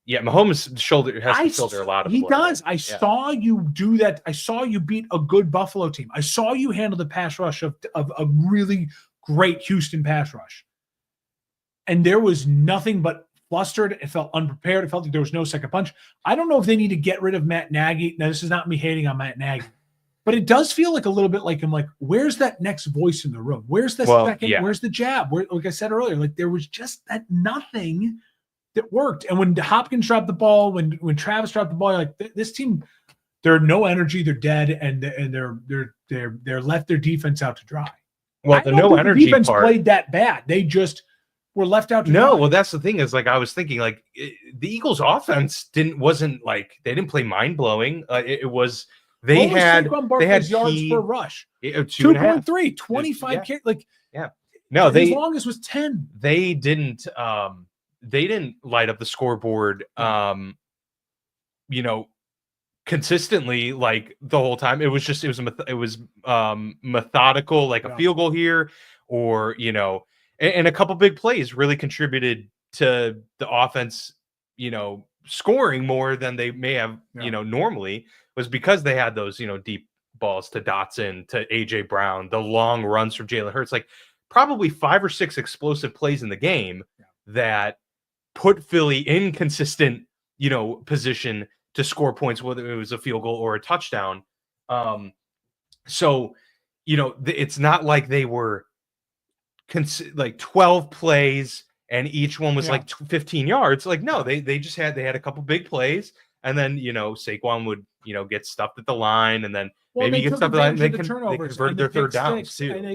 Speaker 1: Mahomes' shoulder has to filter a lot of.
Speaker 2: He does. I saw you do that. I saw you beat a good Buffalo team. I saw you handle the pass rush of a really great Houston pass rush. And there was nothing but flustered. It felt unprepared. It felt like there was no second punch. I don't know if they need to get rid of Matt Nagy. Now, this is not me hating on Matt Nagy. But it does feel like a little bit like I'm like, where's that next voice in the room? Where's the second?
Speaker 1: Yeah.
Speaker 2: Where's the jab? Like I said earlier, like there was just that nothing that worked. And when Hopkins dropped the ball, when Travis dropped the ball, like this team, they're no energy, they're dead, and they're left their defense out to dry.
Speaker 1: Well, the no energy
Speaker 2: defense
Speaker 1: part
Speaker 2: played that bad. They just were left out to dry.
Speaker 1: No, well, that's the thing is like I was thinking like the Eagles' offense wasn't like they didn't play mind blowing. It was they had
Speaker 2: yards per rush
Speaker 1: 2.3,
Speaker 2: 25
Speaker 1: no
Speaker 2: as long as was 10.
Speaker 1: They didn't light up the scoreboard consistently like the whole time. It was methodical, like a field goal here or and a couple big plays really contributed to the offense scoring more than they may have normally, was because they had those deep balls to Dotson, to AJ Brown, the long runs from Jalen Hurts, like probably 5 or 6 explosive plays in the game that put Philly in consistent position to score points, whether it was a field goal or a touchdown. So it's not like they were like 12 plays and each one was like 15 yards. Like, no, they had a couple big plays, and then Saquon would get stuffed at the line, and then maybe get stuffed at the line. They converted their third downs too.
Speaker 2: And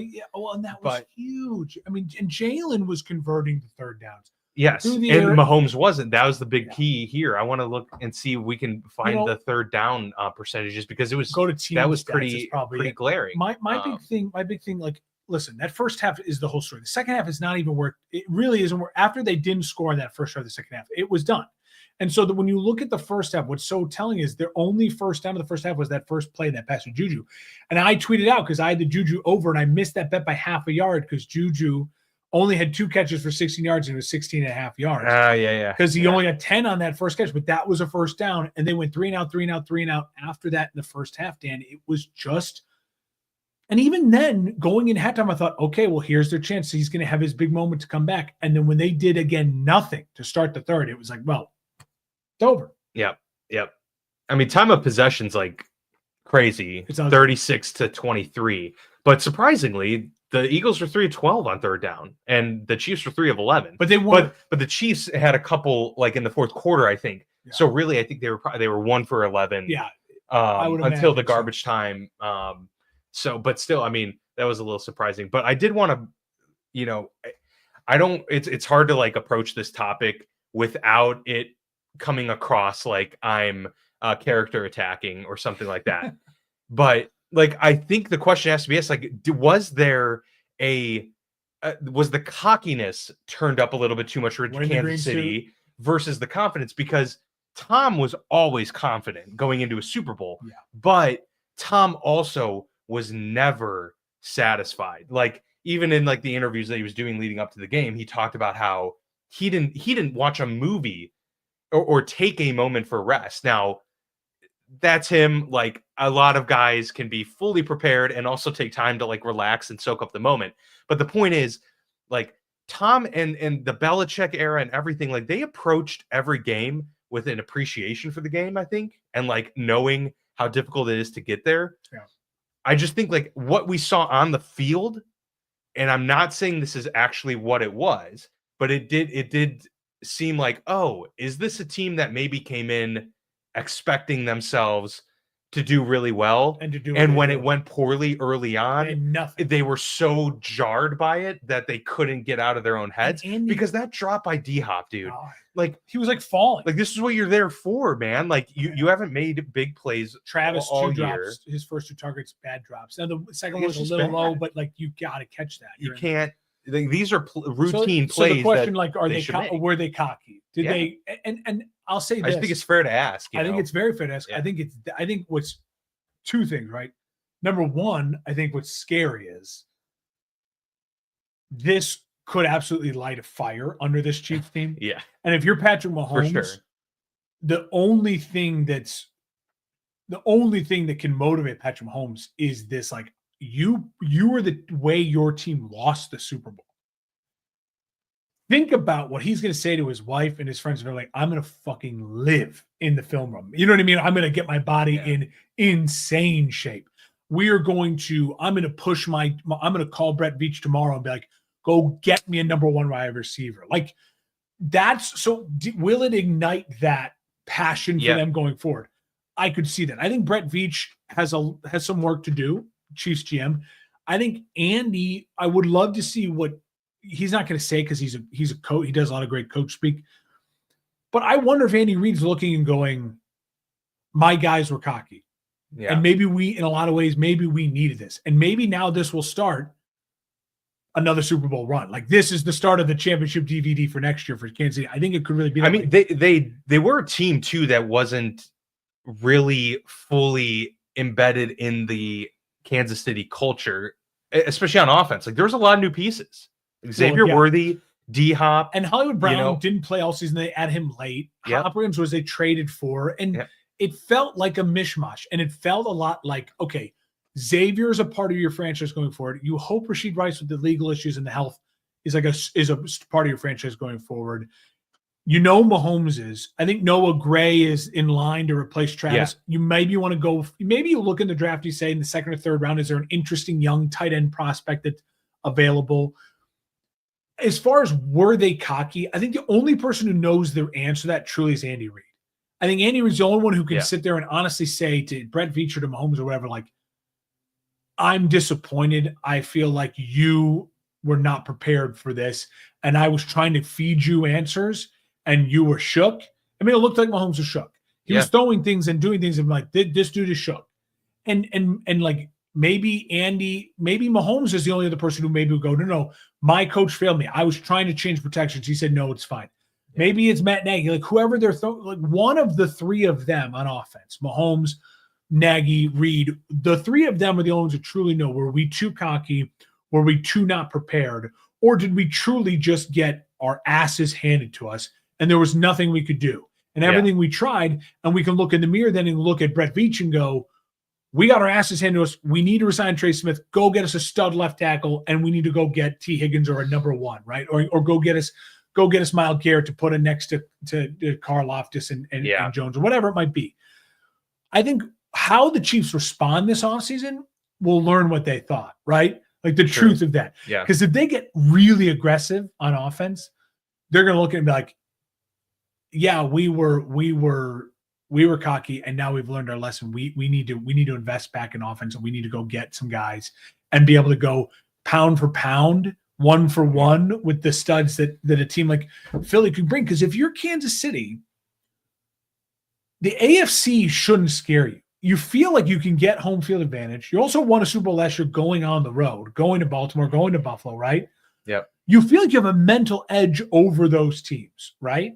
Speaker 2: that was huge. I mean, and Jalen was converting the third downs.
Speaker 1: Yes, and Mahomes wasn't. That was the big key here. I want to look and see if we can find the third down percentages, because it was that was pretty glaring.
Speaker 2: My big thing, like, listen, that first half is the whole story. The second half is not even where it really isn't where, after they didn't score in that first half of the second half, it was done. And so when you look at the first half, what's so telling is their only first down of the first half was that first play, that pass to Juju. And I tweeted out because I had the Juju over and I missed that bet by half a yard because Juju only had 2 catches for 16 yards and it was 16 and a half yards. Because he only got 10 on that first catch, but that was a first down. And they went 3 and out, 3 and out, 3 and out after that in the first half, Dan. It was just, and even then going in halftime, I thought, okay, well, here's their chance. He's going to have his big moment to come back. And then when they did again, nothing to start the third, it was like, well, it's over.
Speaker 1: Yep. I mean, time of possession's like crazy. It's 36-23. But surprisingly, the Eagles were 3 of 12 on third down, and the Chiefs were 3 of 11.
Speaker 2: But they won.
Speaker 1: But the Chiefs had a couple like in the fourth quarter, I think. Yeah. So really, I think they were 1 for 11.
Speaker 2: Yeah.
Speaker 1: Until the garbage time. So, but still, I mean, that was a little surprising. But I did want to, I don't. It's hard to like approach this topic without it coming across like I'm character attacking or something like that. But like, I think the question has to be asked, like, was there was the cockiness turned up a little bit too much for Kansas City versus the confidence? Because Tom was always confident going into a Super Bowl, but Tom also was never satisfied. Like, even in like the interviews that he was doing leading up to the game, he talked about how he didn't watch a movie or take a moment for rest. Now, that's him. Like, a lot of guys can be fully prepared and also take time to like relax and soak up the moment. But the point is, like, Tom and the Belichick era and everything, like, they approached every game with an appreciation for the game, I think, and like knowing how difficult it is to get there.
Speaker 2: Yeah.
Speaker 1: I just think like what we saw on the field, and I'm not saying this is actually what it was, but it did seem like, oh, is this a team that maybe came in expecting themselves to do really well, and when it went poorly early on, they were so jarred by it that they couldn't get out of their own heads? Because that drop by D-Hop, dude, like,
Speaker 2: he was like falling.
Speaker 1: Like, this is what you're there for, man. Like, you haven't made big plays.
Speaker 2: Travis
Speaker 1: all
Speaker 2: 2
Speaker 1: year.
Speaker 2: drops, his first 2 targets, bad drops. Now the second one was a little low, but like, you got to catch that.
Speaker 1: You can't. These are routine plays.
Speaker 2: So the question, like, were they cocky? Did they? And I'll say this.
Speaker 1: I just think it's fair to ask.
Speaker 2: I think it's very fair to ask. Yeah. I think what's 2 things, right? Number one, I think what's scary is this could absolutely light a fire under this Chiefs team.
Speaker 1: Yeah.
Speaker 2: And if you're Patrick Mahomes,
Speaker 1: for sure,
Speaker 2: the only thing that can motivate Patrick Mahomes is this, like, you are the way your team lost the Super Bowl. Think about what he's going to say to his wife and his friends. And they're like, I'm going to fucking live in the film room. You know what I mean? I'm going to get my body in insane shape. I'm going to call Brett Veach tomorrow and be like, go get me a number one wide receiver. Like will it ignite that passion for them going forward? I could see that. I think Brett Veach has some work to do, Chiefs GM. I think Andy, I would love to see what he's not going to say because he's a coach. He does a lot of great coach speak. But I wonder if Andy Reid's looking and going, my guys were cocky. Yeah. And maybe in a lot of ways, maybe we needed this. And maybe now this will start another Super Bowl run. Like this is the start of the championship DVD for next year for Kansas City. I think it could really be.
Speaker 1: I mean, they were a team too that wasn't really fully embedded in the Kansas City culture, especially on offense. Like there's a lot of new pieces. Xavier Worthy, D-Hop.
Speaker 2: And Hollywood Brown didn't play all season. They had him late. Hop Williams was they traded for. And it felt like a mishmash. And it felt a lot like, okay, Xavier is a part of your franchise going forward. You hope Rashid Rice with the legal issues and the health is a part of your franchise going forward. Mahomes is. I think Noah Gray is in line to replace Travis. Yeah. You maybe want to go. Maybe you look in the draft. You say in the second or third round, is there an interesting young tight end prospect that's available? As far as were they cocky, I think the only person who knows the answer to that truly is Andy Reid. I think Andy Reid's the only one who can sit there and honestly say to Brett Veach or to Mahomes or whatever, like, I'm disappointed. I feel like you were not prepared for this, and I was trying to feed you answers. And you were shook. I mean, it looked like Mahomes was shook. He was throwing things and doing things and like, this dude is shook. And like maybe Mahomes is the only other person who maybe would go, no, my coach failed me. I was trying to change protections. He said, no, it's fine. Yeah. Maybe it's Matt Nagy, like whoever they're like one of the three of them on offense, Mahomes, Nagy, Reid, the three of them are the only ones who truly know, were we too cocky? Were we too not prepared? Or did we truly just get our asses handed to us? And there was nothing we could do. And everything we tried, and we can look in the mirror then and look at Brett Veach and go, we got our asses handed to us. We need to resign Trey Smith. Go get us a stud left tackle, and we need to go get T. Higgins or a number one, right? Or go get us Myles Garrett to put in next to Karl Loftus and Jones or whatever it might be. I think how the Chiefs respond this offseason, we'll learn what they thought, right? Like the truth of that. Yeah. Because if they get really aggressive on offense, they're going to look at it and be like, yeah, we were cocky, and now we've learned our lesson. We need to invest back in offense, and we need to go get some guys and be able to go pound for pound, one for one with the studs that a team like Philly could bring. Because if you're Kansas City, the AFC shouldn't scare you. You feel like you can get home field advantage. You also won a Super Bowl last year going on the road, going to Baltimore, going to Buffalo, right?
Speaker 1: Yep.
Speaker 2: You feel like you have a mental edge over those teams, right?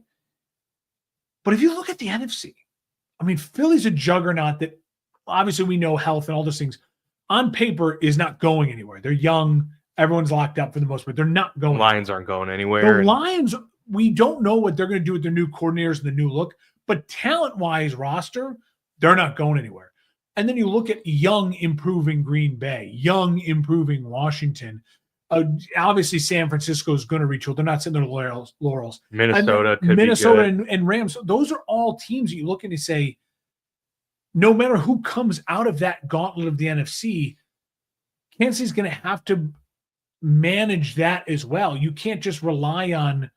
Speaker 2: But if you look at the NFC, I mean, Philly's a juggernaut that obviously we know health and all those things on paper is not going anywhere. They're young. Everyone's locked up for the most part. They're not going.
Speaker 1: Lions aren't going anywhere.
Speaker 2: The Lions, we don't know what they're going to do with their new coordinators and the new look, but talent-wise roster, they're not going anywhere. And then you look at young, improving Green Bay, young, improving Washington. Obviously, San Francisco is going to reach. They're not sitting there laurels.
Speaker 1: Minnesota
Speaker 2: and Rams. Those are all teams that you look at and say, no matter who comes out of that gauntlet of the NFC, Kansas City's going to have to manage that as well. You can't just rely on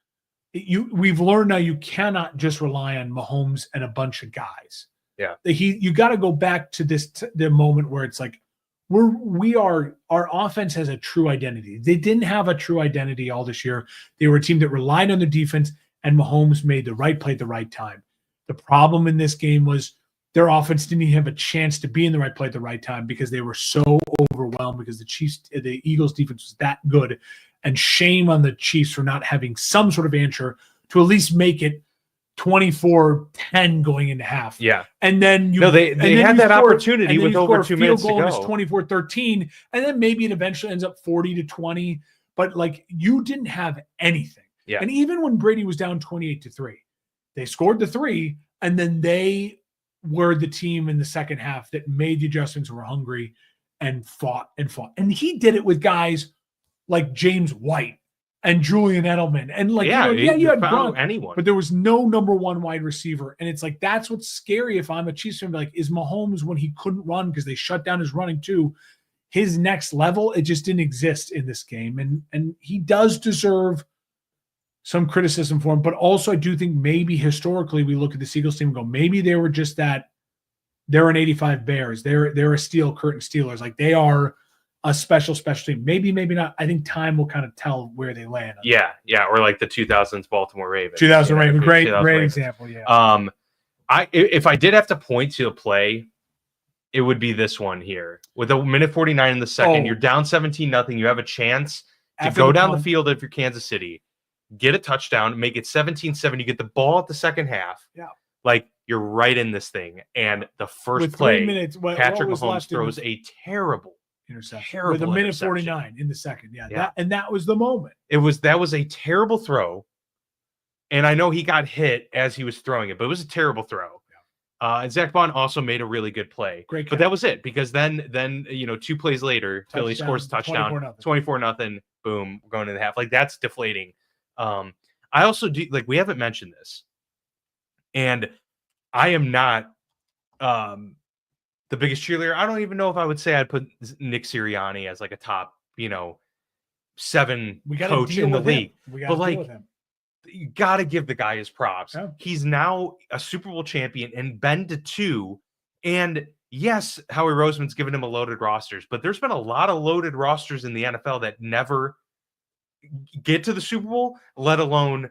Speaker 2: you. We've learned now you cannot just rely on Mahomes and a bunch of guys.
Speaker 1: Yeah,
Speaker 2: you got to go back to the moment where it's like, our offense has a true identity. They didn't have a true identity all this year. They were a team that relied on their defense, and Mahomes made the right play at the right time. The problem in this game was their offense didn't even have a chance to be in the right play at the right time because they were so overwhelmed because the Eagles defense was that good. And shame on the Chiefs for not having some sort of answer to at least make it 24-10 going into half.
Speaker 1: Yeah.
Speaker 2: And then
Speaker 1: they had that opportunity with over 2 minutes to go.
Speaker 2: It's 24-13, and then maybe it eventually ends up 40-20. But like you didn't have anything.
Speaker 1: Yeah.
Speaker 2: And even when Brady was down 28-3, they scored the 3, and then they were the team in the second half that made the adjustments, were hungry, and fought and fought. And he did it with guys like James White and Julian Edelman. And like,
Speaker 1: Yeah,
Speaker 2: you had
Speaker 1: found
Speaker 2: Gronk,
Speaker 1: anyone.
Speaker 2: but there was no number one wide receiver. And it's like, that's what's scary if I'm a Chiefs fan. Like, is Mahomes, when he couldn't run because they shut down his running too, his next level? It just didn't exist in this game. And he does deserve some criticism for him. But also, I do think maybe historically we look at the Eagles team and go, maybe they were just that. They're an 85 Bears. They're a steel curtain Steelers. Like, they are a special team. Maybe not. I think time will kind of tell where they land.
Speaker 1: Yeah. Or like the 2000s Baltimore Ravens.
Speaker 2: 2000 Ravens, great
Speaker 1: Ravens.
Speaker 2: example. Yeah.
Speaker 1: If I did have to point to a play, it would be this one here. With a minute 49 in the second, you're down 17-0. You have a chance to go down the field if you're Kansas City, get a touchdown, make it 17-7. You get the ball at the second half.
Speaker 2: Yeah.
Speaker 1: Like, you're right in this thing. And the first
Speaker 2: With
Speaker 1: play,
Speaker 2: 3 minutes,
Speaker 1: Patrick Mahomes throws a terrible
Speaker 2: interception with a minute 49 in the second. Yeah. That was the moment.
Speaker 1: That was a terrible throw. And I know he got hit as he was throwing it, but it was a terrible throw. Yeah. And Zach Bond also made a really good play.
Speaker 2: Great catch.
Speaker 1: But that was it, because then 2 plays later, Philly scores a touchdown, 24-0. Boom, we're going to the half. Like, that's deflating. I also do, like, we haven't mentioned this, and I am not the biggest cheerleader. I don't even know if I would say I'd put Nick Sirianni as like a top, 7 coach in the league. But like, you got to give the guy his props. Yeah. He's now a Super Bowl champion and been to 2. And yes, Howie Roseman's given him a loaded rosters, but there's been a lot of loaded rosters in the NFL that never get to the Super Bowl, let alone,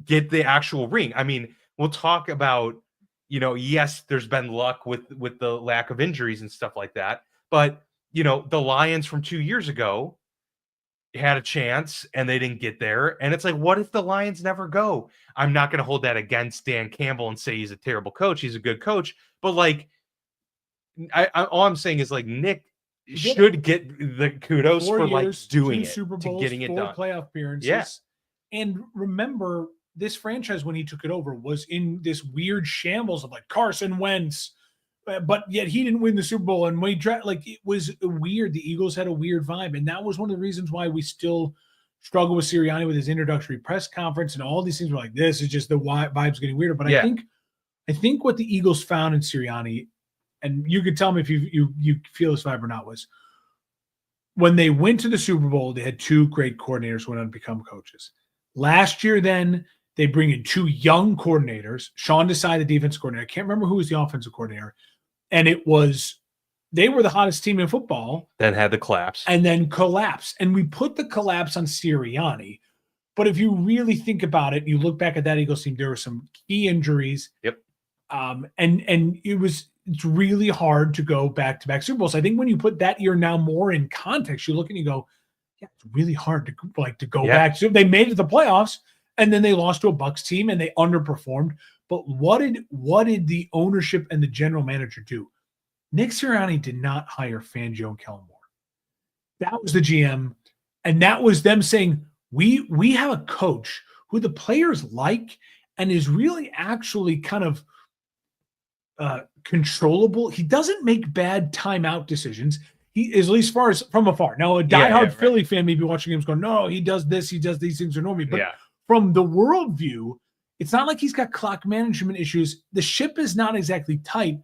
Speaker 1: get the actual ring. I mean, we'll talk about, yes, there's been luck with the lack of injuries and stuff like that. But, the Lions from 2 years ago had a chance and they didn't get there. And it's like, what if the Lions never go? I'm not going to hold that against Dan Campbell and say he's a terrible coach. He's a good coach. But like, all I'm saying is, like, Nick should get the kudos for like doing it,
Speaker 2: Super Bowls,
Speaker 1: to getting it done.
Speaker 2: 4 playoff appearances.
Speaker 1: Yeah.
Speaker 2: And remember, this franchise, when he took it over, was in this weird shambles of like Carson Wentz, but yet he didn't win the Super Bowl. And when he it was weird. The Eagles had a weird vibe. And that was one of the reasons why we still struggle with Sirianni with his introductory press conference and all these things. Were like, this is just the vibe's getting weirder. But I think what the Eagles found in Sirianni, and you could tell me if you feel this vibe or not, was when they went to the Super Bowl, they had 2 great coordinators who went on to become coaches. Last year, then, they bring in 2 young coordinators. Sean Desai, the defense coordinator. I can't remember who was the offensive coordinator. And they were the hottest team in football.
Speaker 1: Then had the collapse.
Speaker 2: And then collapse. And we put the collapse on Sirianni. But if you really think about it, you look back at that Eagles team, there were some key injuries.
Speaker 1: Yep.
Speaker 2: And it's really hard to go back-to-back Super Bowls. I think when you put that year now more in context, you look and you go, yeah, it's really hard to go back. So they made it to the playoffs, and then they lost to a Bucs team and they underperformed. But what did the ownership and the general manager do? Nick Sirianni did not hire Fangio and Kellen Moore. That was the GM, and that was them saying, we have a coach who the players like and is really actually kind of controllable. He doesn't make bad timeout decisions. He is, at least far as from afar. Now, a diehard Philly fan may be watching games going, no, he does this, he does these things are normal. But from the world view, it's not like he's got clock management issues. The ship is not exactly tight,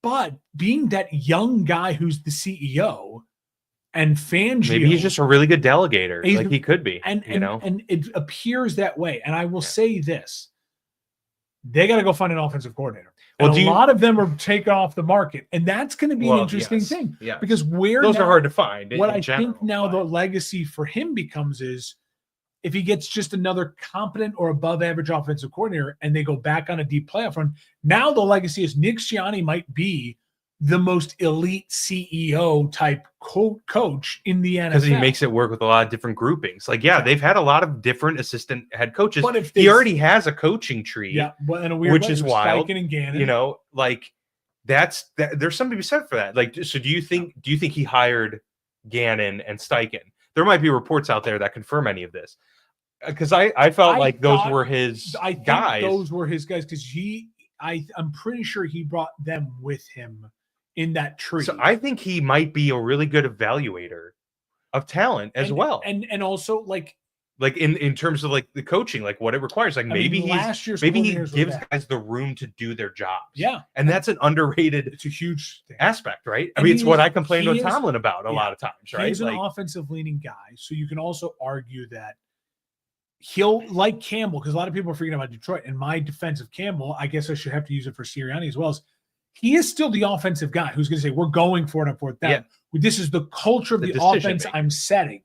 Speaker 2: but being that young guy who's the CEO and Fangio,
Speaker 1: maybe he's just a really good delegator. Like, he could be,
Speaker 2: and it appears that way. And I will say this: they got to go find an offensive coordinator. Well, a lot of them are taken off the market, and that's going to be an interesting thing. Yeah, because those
Speaker 1: are hard to find.
Speaker 2: What I think now the legacy for him becomes is, if he gets just another competent or above average offensive coordinator and they go back on a deep playoff run, now the legacy is Nick Sirianni might be the most elite CEO type coach in the NFL.
Speaker 1: Because he makes it work with a lot of different groupings. Like, they've had a lot of different assistant head coaches. But if he already has a coaching tree,
Speaker 2: but in a weird way,
Speaker 1: is wild.
Speaker 2: Steichen and Gannon.
Speaker 1: Like there's something to be said for that. Like, so do you think he hired Gannon and Steichen? There might be reports out there that confirm any of this. Because I felt like those were his guys.
Speaker 2: Those were his guys because I'm pretty sure he brought them with him in that tree.
Speaker 1: So I think he might be a really good evaluator. of talent as well.
Speaker 2: And also like
Speaker 1: in terms of like the coaching, like what it requires. Like maybe
Speaker 2: last year's
Speaker 1: maybe he
Speaker 2: coordinators were
Speaker 1: gives
Speaker 2: bad.
Speaker 1: guys the room to do their jobs.
Speaker 2: Yeah.
Speaker 1: And that's an underrated,
Speaker 2: it's a huge thing.
Speaker 1: aspect, right? I
Speaker 2: And
Speaker 1: mean, it's
Speaker 2: he
Speaker 1: what
Speaker 2: is-
Speaker 1: I complained
Speaker 2: he
Speaker 1: to
Speaker 2: is-
Speaker 1: Tomlin about a
Speaker 2: yeah,
Speaker 1: lot of times, right?
Speaker 2: He's an offensive leaning guy. So you can also argue that he'll like Campbell, because a lot of people are forgetting about Detroit. And my defense of Campbell, I guess I should have to use it for Sirianni as well, as he is still the offensive guy who's going to say, we're going for it on fourth down.
Speaker 1: Yeah.
Speaker 2: This is the culture of the offense I'm setting.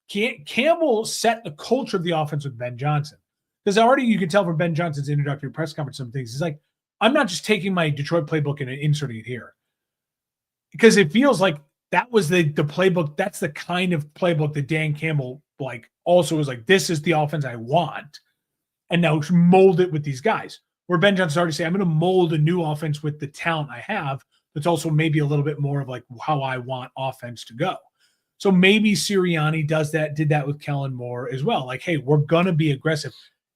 Speaker 2: Campbell set the culture of the offense with Ben Johnson. Because already you can tell from Ben Johnson's introductory press conference some things. He's like, I'm not just taking my Detroit playbook and inserting it here. Because it feels like that was the playbook. That's the kind of playbook that Dan Campbell like also was like, this is the offense I want. And now mold it with these guys. Where Ben Johnson already said, I'm going to mold a new offense with the talent I have. That's also maybe a little bit more of like how I want offense to go. So maybe Sirianni did that with Kellen Moore as well. Like, hey, we're going to be aggressive.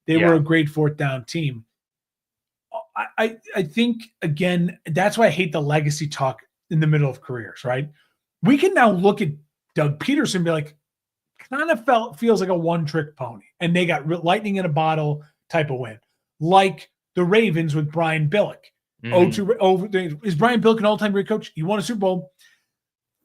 Speaker 2: They were a great fourth down team. I think, again, that's why I hate the legacy talk in the middle of careers, right? We can now look at Doug Peterson and be like, kind of feels like a one-trick pony. And they got lightning in a bottle type of win. Like the Ravens with Brian Billick. Is Brian Billick an all-time great coach? He won a Super Bowl.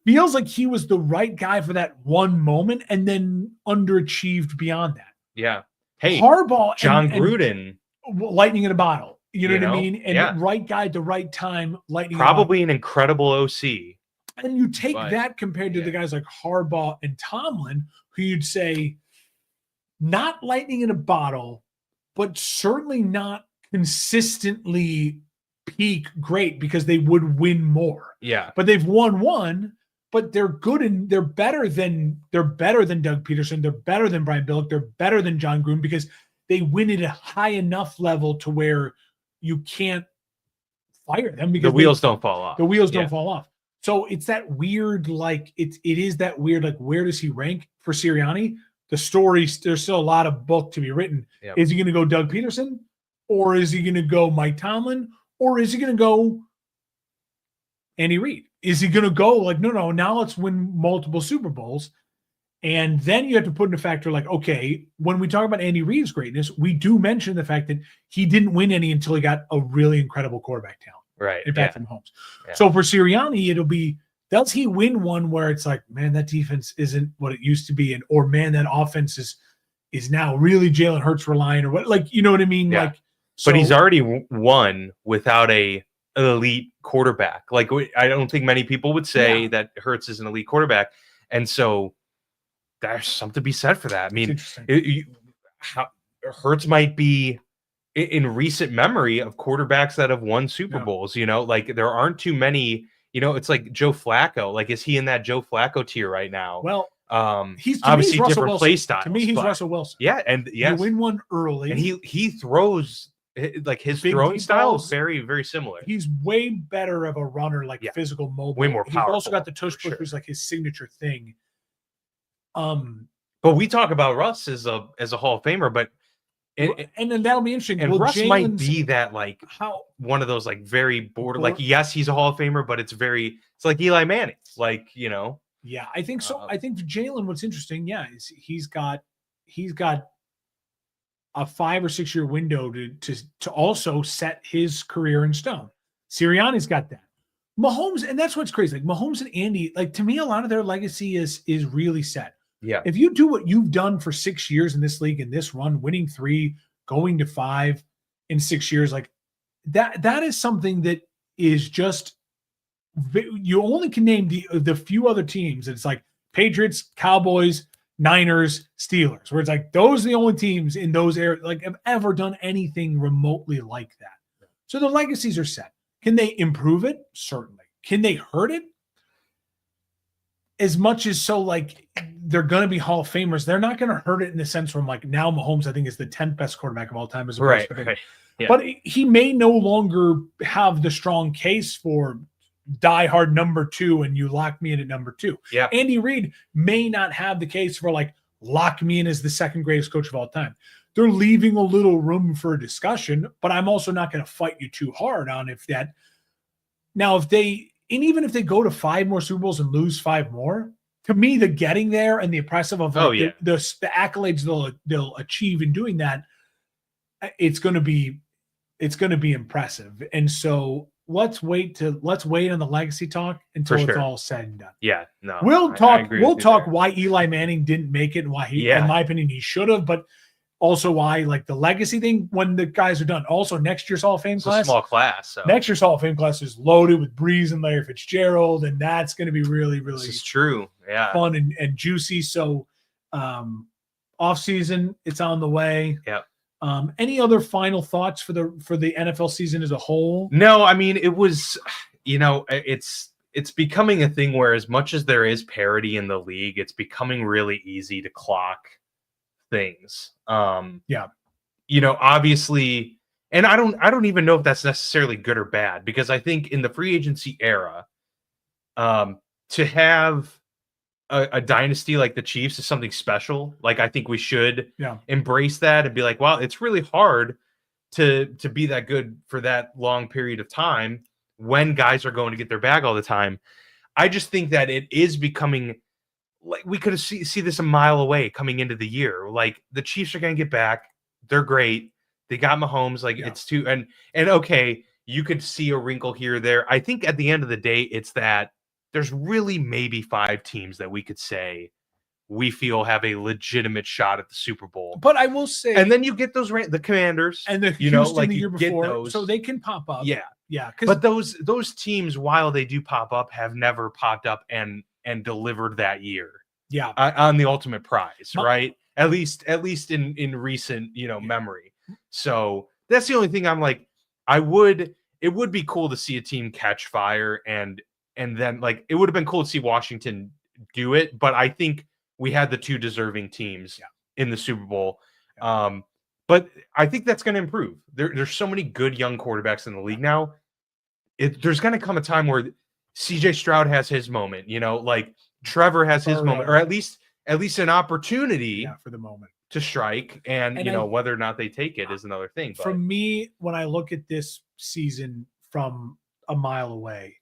Speaker 2: Feels like he was the right guy for that one moment and then underachieved beyond that.
Speaker 1: Yeah. Hey,
Speaker 2: Harbaugh,
Speaker 1: John Gruden,
Speaker 2: lightning in a bottle. You know what I mean? And right guy at the right time, lightning.
Speaker 1: Probably an incredible OC.
Speaker 2: And you take that compared to the guys like Harbaugh and Tomlin, who you'd say not lightning in a bottle, but certainly not consistently peak great, because they would win more.
Speaker 1: Yeah.
Speaker 2: But they've won one, but they're good and they're better than Doug Peterson. They're better than Brian Billick. They're better than John Gruden, because they win at a high enough level to where you can't fire them because
Speaker 1: the wheels don't fall off.
Speaker 2: The wheels don't fall off. So it's that weird, like it is that weird, like where does he rank for Sirianni? The story, there's still a lot of book to be written. Yep. Is he going to go Doug Peterson, or is he going to go Mike Tomlin, or is he going to go Andy Reid? Is he going to go like, no, now let's win multiple Super Bowls? And then you have to put into factor, like, okay, when we talk about Andy Reid's greatness, we do mention the fact that he didn't win any until he got a really incredible quarterback talent.
Speaker 1: Right.
Speaker 2: In Patrick Mahomes. Yeah. So for Sirianni, it'll be, does he win one where it's like, man, that defense isn't what it used to be, or man, that offense is now really Jalen Hurts reliant, or what? Like, you know what I mean?
Speaker 1: Yeah.
Speaker 2: Like, so,
Speaker 1: but he's already won without an elite quarterback. Like, I don't think many people would say that Hurts is an elite quarterback, and so there's something to be said for that. I mean, Hurts might be in recent memory of quarterbacks that have won Super Bowls. You know, like there aren't too many. You know, it's like Joe Flacco. Like, is he in that Joe Flacco tier right now?
Speaker 2: Well,
Speaker 1: he's obviously different play styles.
Speaker 2: To me, he's Russell Wilson.
Speaker 1: Yeah, and
Speaker 2: you win one early,
Speaker 1: and he throws like his throwing style is very, very similar.
Speaker 2: He's way better of a runner, like physical, mobile,
Speaker 1: way more powerful.
Speaker 2: He's also got the tush push, which is like his signature thing.
Speaker 1: But we talk about Russ as a Hall of Famer, but
Speaker 2: and then that'll be interesting.
Speaker 1: And Russ might be that like one of those like very border, like yes, he's a Hall of Famer, but it's like Eli Manning, like, you know.
Speaker 2: Yeah, I think so. I think for Jalen, what's interesting, is he's got a 5 or 6 year window to also set his career in stone. Sirianni's got that. Mahomes, and that's what's crazy. Like Mahomes and Andy, like to me, a lot of their legacy is really set.
Speaker 1: Yeah.
Speaker 2: If you do what you've done for 6 years in this league, in this run, winning 3, going to 5 in 6 years, like that is something that is just, you only can name the few other teams. It's like Patriots, Cowboys, Niners, Steelers, where it's like those are the only teams in those areas like have ever done anything remotely like that. So the legacies are set. Can they improve it? Certainly. Can they hurt it? As much as so, like they're going to be Hall of Famers, they're not going to hurt it in the sense from like now Mahomes, I think, is the 10th best quarterback of all time. As
Speaker 1: right.
Speaker 2: Yeah. But he may no longer have the strong case for diehard number 2 and you lock me in at number 2.
Speaker 1: Yeah.
Speaker 2: Andy Reid may not have the case for like lock me in as the second greatest coach of all time. They're leaving a little room for a discussion, but I'm also not going to fight you too hard on if that. Now, even if they go to 5 more Super Bowls and lose 5 more, to me, the getting there and the impressive of like the accolades they'll achieve in doing that, it's going to be impressive. And so let's wait on the legacy talk until it's all said and done.
Speaker 1: Yeah, no,
Speaker 2: we'll talk why Eli Manning didn't make it and why he, in my opinion, he should have, but also why like the legacy thing when the guys are done. Also, next year's Hall of Fame class,
Speaker 1: a small class. So.
Speaker 2: Next year's Hall of Fame class is loaded with Breeze and Larry Fitzgerald, and that's going to be really, really
Speaker 1: this is true. Yeah,
Speaker 2: fun and juicy. So, off season, it's on the way.
Speaker 1: Yeah.
Speaker 2: Any other final thoughts for the NFL season as a whole?
Speaker 1: No, I mean it was, it's becoming a thing where as much as there is parity in the league, it's becoming really easy to clock things. Obviously, and I don't even know if that's necessarily good or bad, because I think in the free agency era, to have a dynasty like the Chiefs is something special. Like I think we should embrace that and be like, wow, it's really hard to be that good for that long period of time when guys are going to get their bag all the time. I just think that it is becoming like we could see this a mile away coming into the year. Like the Chiefs are going to get back. They're great. They got Mahomes. Like it's too, and okay, you could see a wrinkle here or there. I think at the end of the day, it's that there's really maybe 5 teams that we could say we feel have a legitimate shot at the Super Bowl.
Speaker 2: But I will say,
Speaker 1: and then you get those the Commanders
Speaker 2: and the Houston the year before, so they can pop up.
Speaker 1: Yeah. But those teams, while they do pop up, have never popped up and delivered that year.
Speaker 2: Yeah,
Speaker 1: on the ultimate prize, right? At least in recent memory. So that's the only thing I'm like, it would be cool to see a team catch fire and then like it would have been cool to see Washington do it, but I think we had the 2 deserving teams in the Super Bowl. But I think that's going to improve. There's so many good young quarterbacks in the league now. There's going to come a time where CJ Stroud has his moment, like Trevor has his moment, or at least an opportunity
Speaker 2: for the moment
Speaker 1: to strike. And whether or not they take it is another thing. But
Speaker 2: for me, when I look at this season from a mile away,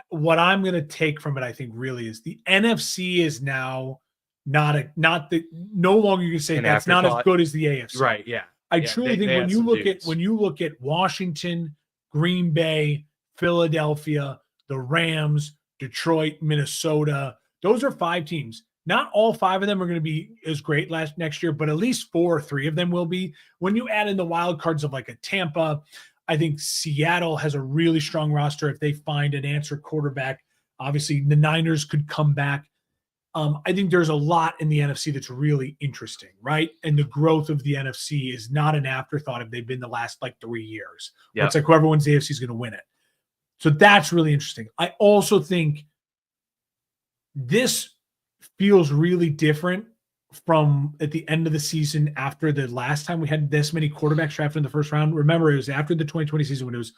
Speaker 2: what I'm going to take from it, I think, really is the NFC is now no longer you can say that's not as good as the AFC.
Speaker 1: Right. Yeah.
Speaker 2: I truly think when you look at Washington, Green Bay, Philadelphia, the Rams, Detroit, Minnesota, those are 5 teams. Not all 5 of them are going to be as great next year, but at least 4 or 3 of them will be. When you add in the wild cards of like a Tampa, I think Seattle has a really strong roster if they find an answer quarterback. Obviously, the Niners could come back. I think there's a lot in the NFC that's really interesting, right? And the growth of the NFC is not an afterthought if they've been the last like 3 years. Yep. It's like whoever wins the AFC is going to win it. So that's really interesting. I also think this feels really different from at the end of the season after the last time we had this many quarterbacks drafted in the first round. Remember, it was after the 2020 season when it was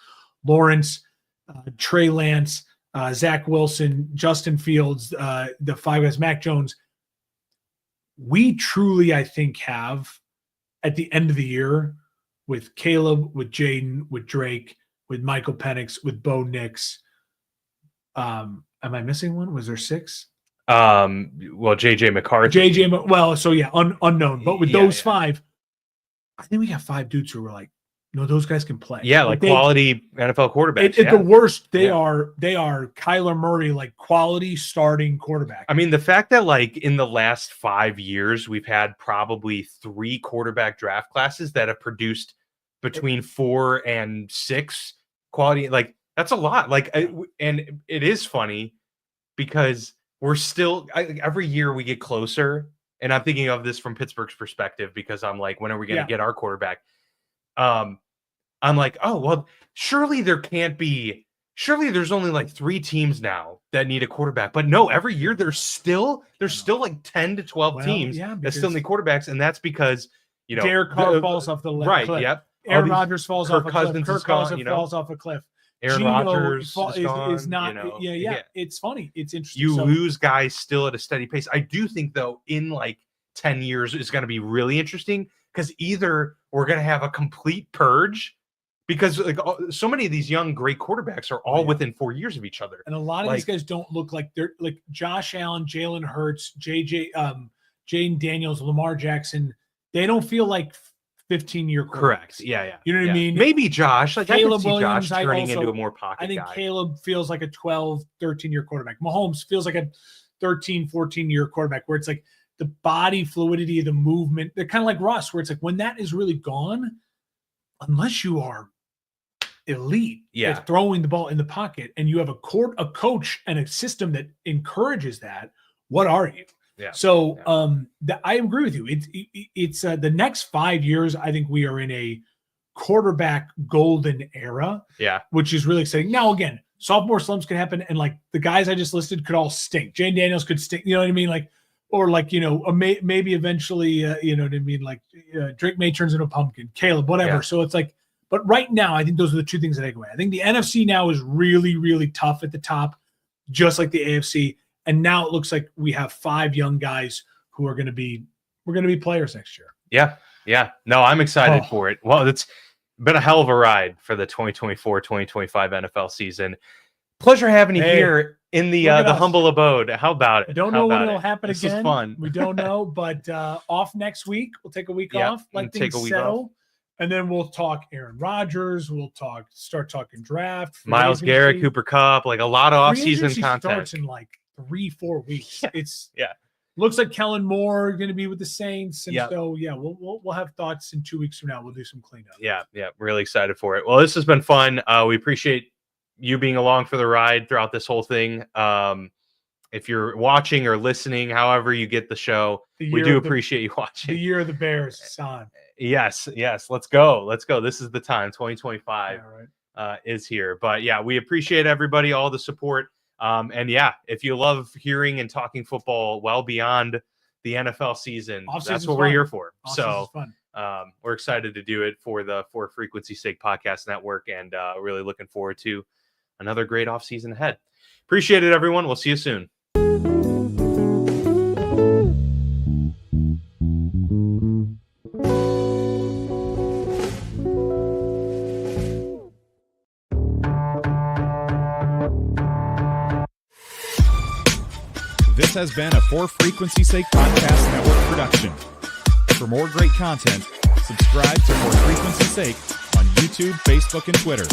Speaker 2: Lawrence, Trey Lance, Zach Wilson, Justin Fields, the 5 guys, Mac Jones. We truly, I think, have at the end of the year with Caleb, with Jaden, with Drake, with Michael Penix, with Bo Nix. Am I missing one? Was there 6?
Speaker 1: Well, JJ McCarthy.
Speaker 2: Unknown. But with those 5, I think we got 5 dudes who were like, no, those guys can play.
Speaker 1: Yeah, like quality NFL quarterbacks.
Speaker 2: At the worst, they are Kyler Murray, like quality starting quarterback.
Speaker 1: I mean, the fact that like in the last 5 years, we've had probably 3 quarterback draft classes that have produced between 4 and 6 quality, like that's a lot. Like, and it is funny because we're still every year we get closer, and I'm thinking of this from Pittsburgh's perspective because I'm like, when are we going to get our quarterback? I'm like, oh well, surely there's only like 3 teams now that need a quarterback, but no, every year there's still like 10 to 12 teams that still need quarterbacks, and that's because
Speaker 2: Derek Carr falls off the
Speaker 1: right,
Speaker 2: cliff.
Speaker 1: Yep.
Speaker 2: Aaron Rodgers falls off a cliff. Kirk Cousins falls off a cliff.
Speaker 1: Aaron Rodgers
Speaker 2: is not. It's funny. It's interesting.
Speaker 1: You lose guys still at a steady pace. I do think though, in like 10 years is going to be really interesting because either we're going to have a complete purge because like so many of these young great quarterbacks are all within 4 years of each other,
Speaker 2: and a lot of these guys don't look like they're like Josh Allen, Jalen Hurts, Jaden Daniels, Lamar Jackson. They don't feel like 15-year quarterbacks.
Speaker 1: Correct. Yeah.
Speaker 2: You know what I mean?
Speaker 1: Maybe Josh. Like
Speaker 2: Caleb
Speaker 1: I could see
Speaker 2: Williams,
Speaker 1: Josh turning into a more pocket
Speaker 2: I think
Speaker 1: guy.
Speaker 2: Caleb feels like a 12, 13-year quarterback. Mahomes feels like a 13, 14-year quarterback where it's like the body fluidity, the movement. They're kind of like Russ, where it's like when that is really gone, unless you are elite at throwing the ball in the pocket and you have a coach and a system that encourages that, what are you?
Speaker 1: Yeah.
Speaker 2: So I agree with you. It's the next 5 years, I think we are in a quarterback golden era. Yeah. Which is really exciting. Now, again, sophomore slumps can happen, and like the guys I just listed could all stink. Jane Daniels could stink, you know what I mean? Like, or like, maybe eventually, you know what I mean? Like Drake May turns into a pumpkin, Caleb, whatever. Yeah. So it's like, but right now, I think those are the two things that I take away. I think the NFC now is really, really tough at the top, just like the AFC. And now it looks like we have 5 young guys who are going to be players next year. Yeah. No, I'm excited for it. Well, it's been a hell of a ride for the 2024-2025 NFL season. Pleasure having you here in the humble abode. How about it? I don't know when it'll happen again.
Speaker 1: This is fun.
Speaker 2: We don't know, but off next week. We'll take a week off. Let things settle. And then we'll talk Aaron Rodgers. We'll start talking draft.
Speaker 1: Myles Garrett, Cooper Kupp, like a lot of off-season content.
Speaker 2: Starts in like 3-4 weeks. Looks like Kellen Moore going to be with the Saints, and so we'll have thoughts in 2 weeks from now. We'll do some cleanup. Yeah, really excited for it. Well, this has been fun. We appreciate you being along for the ride throughout this whole thing. If you're watching or listening, however you get the show, we do appreciate you watching. The year of the Bears, son. Yes. Let's go. This is the time. 2025 is here. But we appreciate everybody, all the support. And if you love hearing and talking football well beyond the NFL season, that's what we're here for. So we're excited to do it for the For Frequency's Sake Podcast Network, and really looking forward to another great offseason ahead. Appreciate it, everyone. We'll see you soon.
Speaker 3: This has been a For Frequency's Sake Podcast Network production. For more great content, subscribe to For Frequency's Sake on YouTube, Facebook, and Twitter.